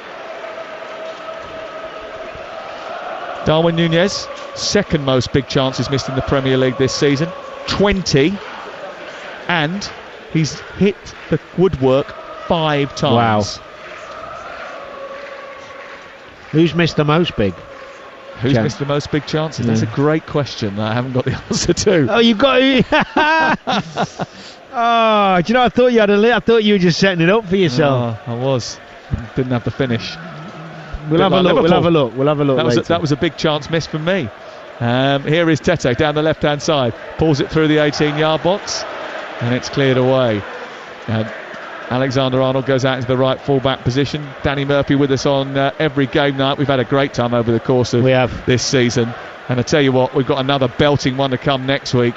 Darwin Núñez, second most big chances missed in the Premier League this season, 20, and he's hit the woodwork 5 times. Wow. Who's missed the most big? Who's missed the most big chances? That's a great question that I haven't got the answer to. Oh, you've got... Oh, do you know, I thought you had I thought you were just setting it up for yourself. I was. Didn't have the finish. We'll have a look later. That was a big chance missed from me. Here is Tete down the left-hand side. Pulls it through the 18-yard box, and it's cleared away. Alexander-Arnold goes out into the right full-back position. Danny Murphy with us on every game night. We've had a great time over the course of this season. And I tell you what, we've got another belting one to come next week.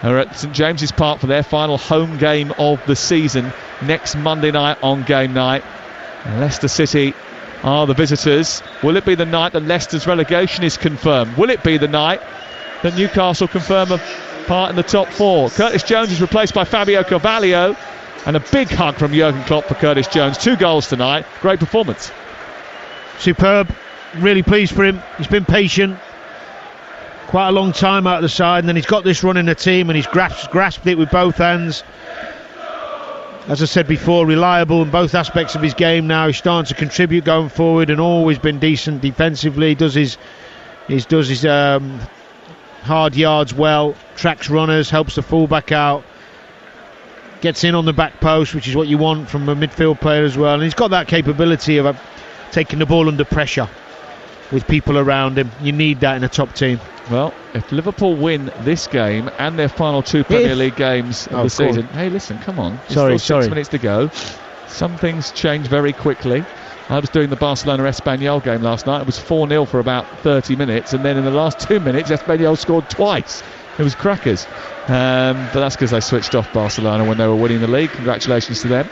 are at St James's Park for their final home game of the season next Monday night on game night. And Leicester City are the visitors. Will it be the night that Leicester's relegation is confirmed? Will it be the night that Newcastle confirm a part in the top 4? Curtis Jones is replaced by Fabio Carvalho, and a big hug from Jurgen Klopp for Curtis Jones. 2 goals tonight. Great performance. Superb. Really pleased for him. He's been patient. Quite a long time out of the side, and then he's got this run in the team, and he's grasped it with both hands. As I said before, reliable in both aspects of his game now. He's starting to contribute going forward, and always been decent defensively. Does his hard yards well, tracks runners, helps the fullback out, gets in on the back post, which is what you want from a midfield player as well. And he's got that capability of taking the ball under pressure with people around him. You need that in a top team. Well, if Liverpool win this game and their final 2 Premier League games of the season... Hey, listen, come on. There's still 6 minutes to go. Some things change very quickly. I was doing the Barcelona-Espanyol game last night. It was 4-0 for about 30 minutes, and then in the last 2 minutes, Espanyol scored twice. It was crackers. But that's because they switched off Barcelona when they were winning the league. Congratulations to them.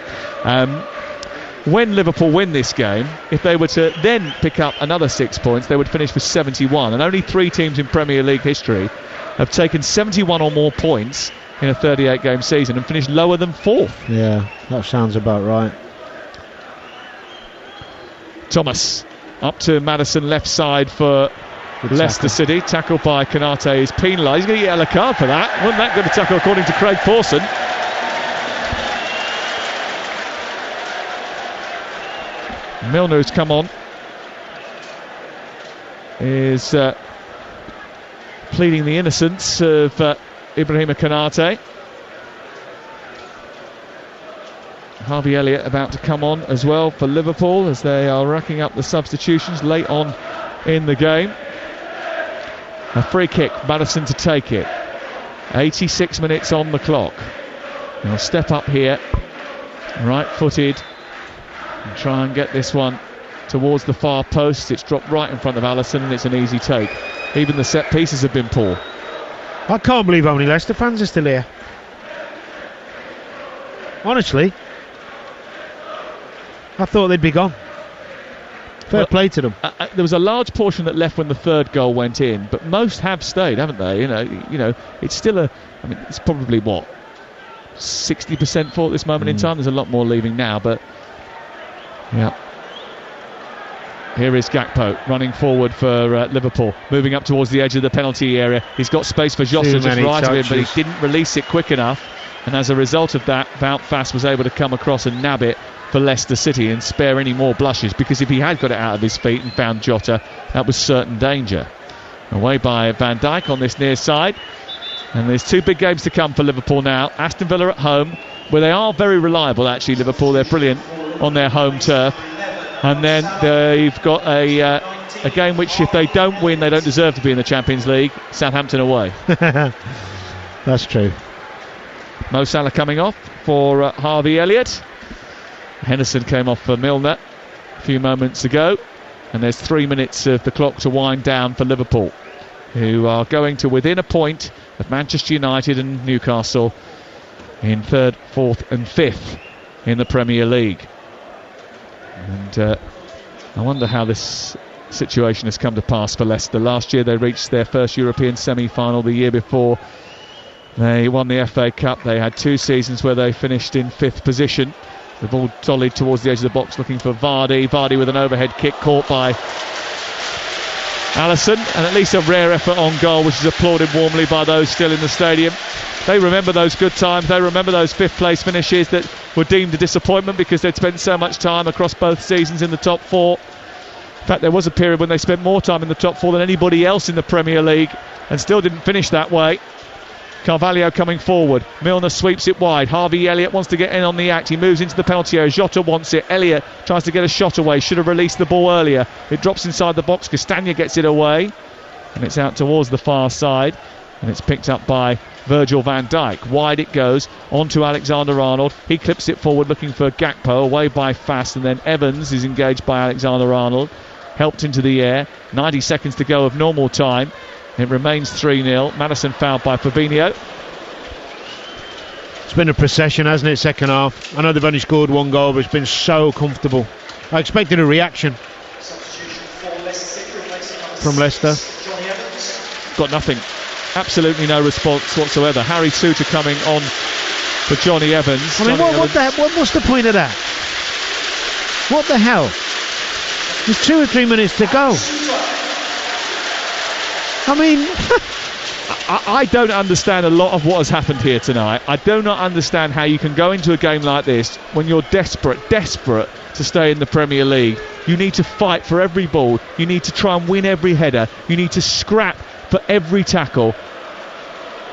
When Liverpool win this game, if they were to then pick up another 6 points, they would finish with 71. And only 3 teams in Premier League history have taken 71 or more points in a 38-game season and finished lower than 4th. Yeah, that sounds about right. Thomas up to Maddison, left side for Leicester City. Tackled by Konate is penalised. He's going to get a yellow card for that. Wasn't that good a tackle according to Craig Pawson? Milner, who's come on, is pleading the innocence of Ibrahima Konate. Harvey Elliott about to come on as well for Liverpool as they are racking up the substitutions late on in the game. A free kick, Maddison to take it. 86 minutes on the clock. They'll step up here, right-footed, and try and get this one towards the far post. It's dropped right in front of Alisson, and it's an easy take. Even the set pieces have been poor. I can't believe only Leicester fans are still here. Honestly, I thought they'd be gone. Fair play to them. There was a large portion that left when the 3rd goal went in, but most have stayed, haven't they? You know, it's still it's probably 60% full at this moment in time. There's a lot more leaving now, but yeah. Here is Gakpo running forward for Liverpool, moving up towards the edge of the penalty area. He's got space for Jota just right of him, but he didn't release it quick enough. And as a result of that, Wout Faes was able to come across and nab it for Leicester City and spare any more blushes, because if he had got it out of his feet and found Jota, that was certain danger. Away by Van Dijk on this near side. And there's 2 big games to come for Liverpool now. Aston Villa at home, where they are very reliable actually, Liverpool. They're brilliant on their home turf. And then they've got a game which, if they don't win, they don't deserve to be in the Champions League. Southampton away. That's true. Mo Salah coming off for Harvey Elliott. Henderson came off for Milner a few moments ago. And there's 3 minutes of the clock to wind down for Liverpool, who are going to within a point of Manchester United and Newcastle in 3rd, 4th and 5th in the Premier League. And I wonder how this situation has come to pass for Leicester. Last year they reached their first European semi-final. The year before they won the FA Cup. They had 2 seasons where they finished in 5th position. The ball dollied towards the edge of the box looking for Vardy. Vardy with an overhead kick caught by Alisson, and at least a rare effort on goal, which is applauded warmly by those still in the stadium. They remember those good times. They remember those 5th place finishes that were deemed a disappointment because they'd spent so much time across both seasons in the top 4. In fact, there was a period when they spent more time in the top 4 than anybody else in the Premier League and still didn't finish that way. Carvalho coming forward. Milner sweeps it wide. Harvey Elliott wants to get in on the act. He moves into the penalty area. Jota wants it. Elliott tries to get a shot away. Should have released the ball earlier. It drops inside the box. Castagna gets it away. And it's out towards the far side. And it's picked up by Virgil van Dijk. Wide it goes. On to Alexander-Arnold. He clips it forward looking for Gakpo. Away by Faes. And then Evans is engaged by Alexander-Arnold. Helped into the air. 90 seconds to go of normal time. It remains 3-0. Maddison fouled by Fabinho. been a procession, hasn't it, second half? I know they've only scored 1 goal, but it's been so comfortable. I expected a reaction from Leicester. Got nothing. Absolutely no response whatsoever. Harry Souttar coming on for Johnny Evans. I mean, what's the point of that? What the hell? There's 2 or 3 minutes to go. I mean... I don't understand a lot of what has happened here tonight. I do not understand how you can go into a game like this when you're desperate to stay in the Premier League. You need to fight for every ball. You need to try and win every header. You need to scrap for every tackle.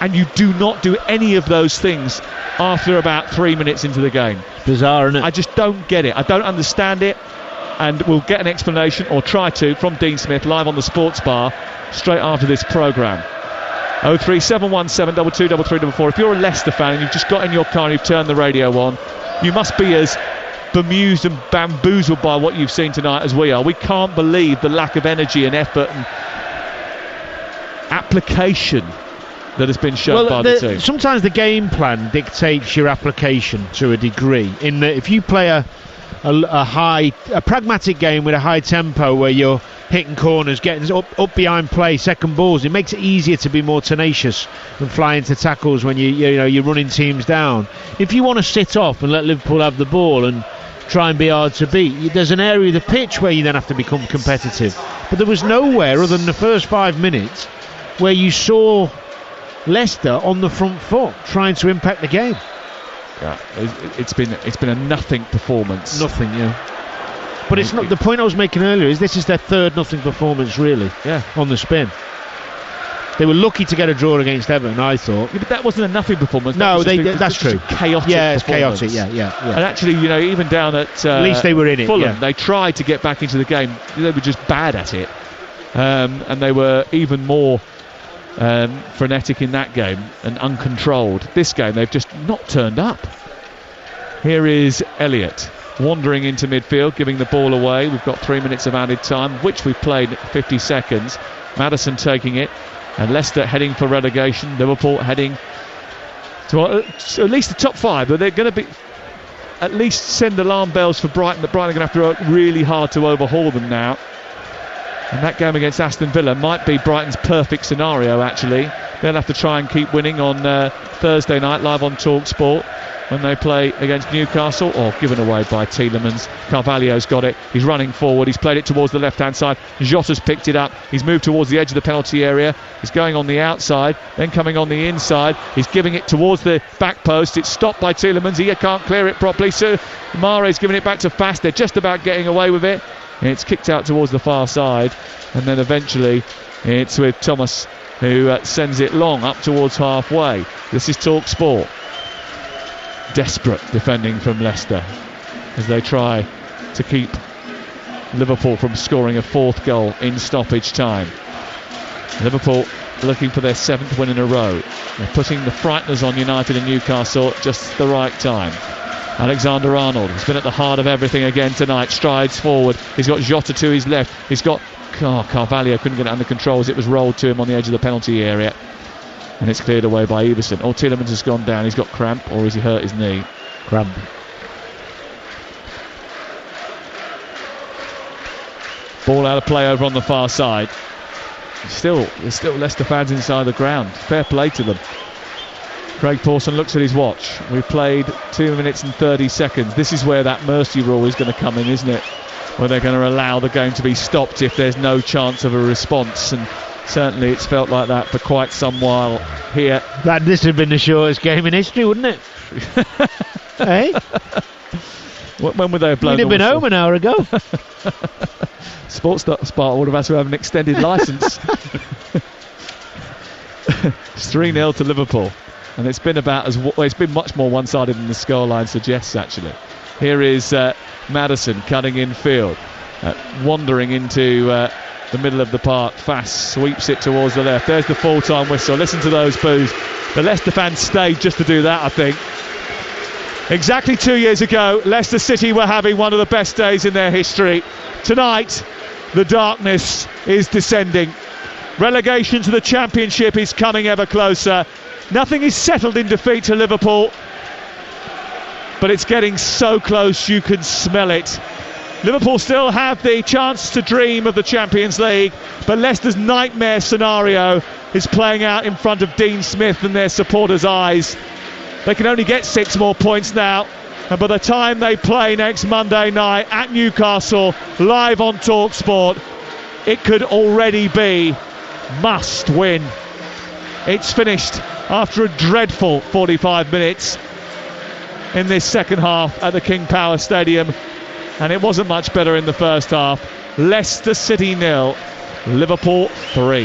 And you do not do any of those things after about 3 minutes into the game. Bizarre, isn't it? I just don't get it. I don't understand it. And we'll get an explanation, or try to, from Dean Smith live on the Sports Bar straight after this programme. 03717 223344. If you're a Leicester fan and you've just got in your car and you've turned the radio on, you must be as bemused and bamboozled by what you've seen tonight as we are. We can't believe the lack of energy and effort and application that has been shown by the team. Sometimes the game plan dictates your application to a degree, in that if you play a pragmatic game with a high tempo where you're hitting corners, getting up behind play, second balls, it makes it easier to be more tenacious and fly into tackles when you're running teams down. If you want to sit off and let Liverpool have the ball and try and be hard to beat, there's an area of the pitch where you then have to become competitive. But there was nowhere other than the first 5 minutes where you saw Leicester on the front foot trying to impact the game. Yeah, it's been a nothing performance. Nothing, yeah. But it's not. The point I was making earlier is this is their third nothing performance, really. Yeah. On the spin. They were lucky to get a draw against Everton, I thought. Yeah, but that wasn't a nothing performance. No, that's true. Chaotic. Yeah, it's chaotic. Yeah. And actually, even down at least they were in it. Fulham, yeah. They tried to get back into the game. They were just bad at it, and they were even more frenetic in that game and uncontrolled. This game, they've just not turned up. Here is Elliott wandering into midfield, giving the ball away. We've got 3 minutes of added time, which we've played 50 seconds. Maddison taking it, and Leicester heading for relegation. Liverpool heading to at least the top 5, but they're going to be at least send alarm bells for Brighton, that Brighton are going to have to work really hard to overhaul them now. And that game against Aston Villa might be Brighton's perfect scenario, actually. They'll have to try and keep winning on Thursday night, live on TalkSport, when they play against Newcastle, or given away by Tielemans. Carvalho's got it. He's running forward. He's played it towards the left-hand side. Jota's picked it up. He's moved towards the edge of the penalty area. He's going on the outside, then coming on the inside. He's giving it towards the back post. It's stopped by Tielemans. He can't clear it properly. So Mare's giving it back to Fast. They're just about getting away with it. And it's kicked out towards the far side. And then eventually it's with Thomas, who sends it long up towards halfway. This is TalkSport. Desperate defending from Leicester as they try to keep Liverpool from scoring a 4th goal in stoppage time. Liverpool looking for their 7th win in a row. They're putting the frighteners on United and Newcastle at just the right time. Alexander-Arnold has been at the heart of everything again tonight. Strides forward. He's got Jota to his left. He's got Carvalho couldn't get it under control as it was rolled to him on the edge of the penalty area. And it's cleared away by Everson. Oh, Tielemans has gone down. He's got cramp, or has he hurt his knee? Cramp. Ball out of play over on the far side. There's still Leicester fans inside the ground. Fair play to them. Craig Pawson looks at his watch. We've played 2 minutes and 30 seconds. This is where that mercy rule is going to come in, isn't it? Where they're going to allow the game to be stopped if there's no chance of a response. And certainly it's felt like that for quite some while here. This would have been the shortest game in history, wouldn't it? Hey? When would they have blown? We'd have been home an hour ago. Sports Sparta would have had to have an extended licence. It's 3-0 to Liverpool. And it's been it's been much more one-sided than the scoreline suggests, actually. Here is Maddison cutting in field, wandering into the middle of the park. Fast sweeps it towards the left. There's the full-time whistle. Listen to those boos. The Leicester fans stayed just to do that, I think. Exactly 2 years ago, Leicester City were having one of the best days in their history. Tonight, the darkness is descending. Relegation to the Championship is coming ever closer. Nothing is settled in defeat to Liverpool. but it's getting so close you can smell it. Liverpool still have the chance to dream of the Champions League, but Leicester's nightmare scenario is playing out in front of Dean Smith and their supporters' eyes. They can only get 6 more points now, and by the time they play next Monday night at Newcastle, live on TalkSport, it could already be must win. It's finished after a dreadful 45 minutes in this second half at the King Power Stadium, and it wasn't much better in the first half. Leicester City 0, Liverpool 3.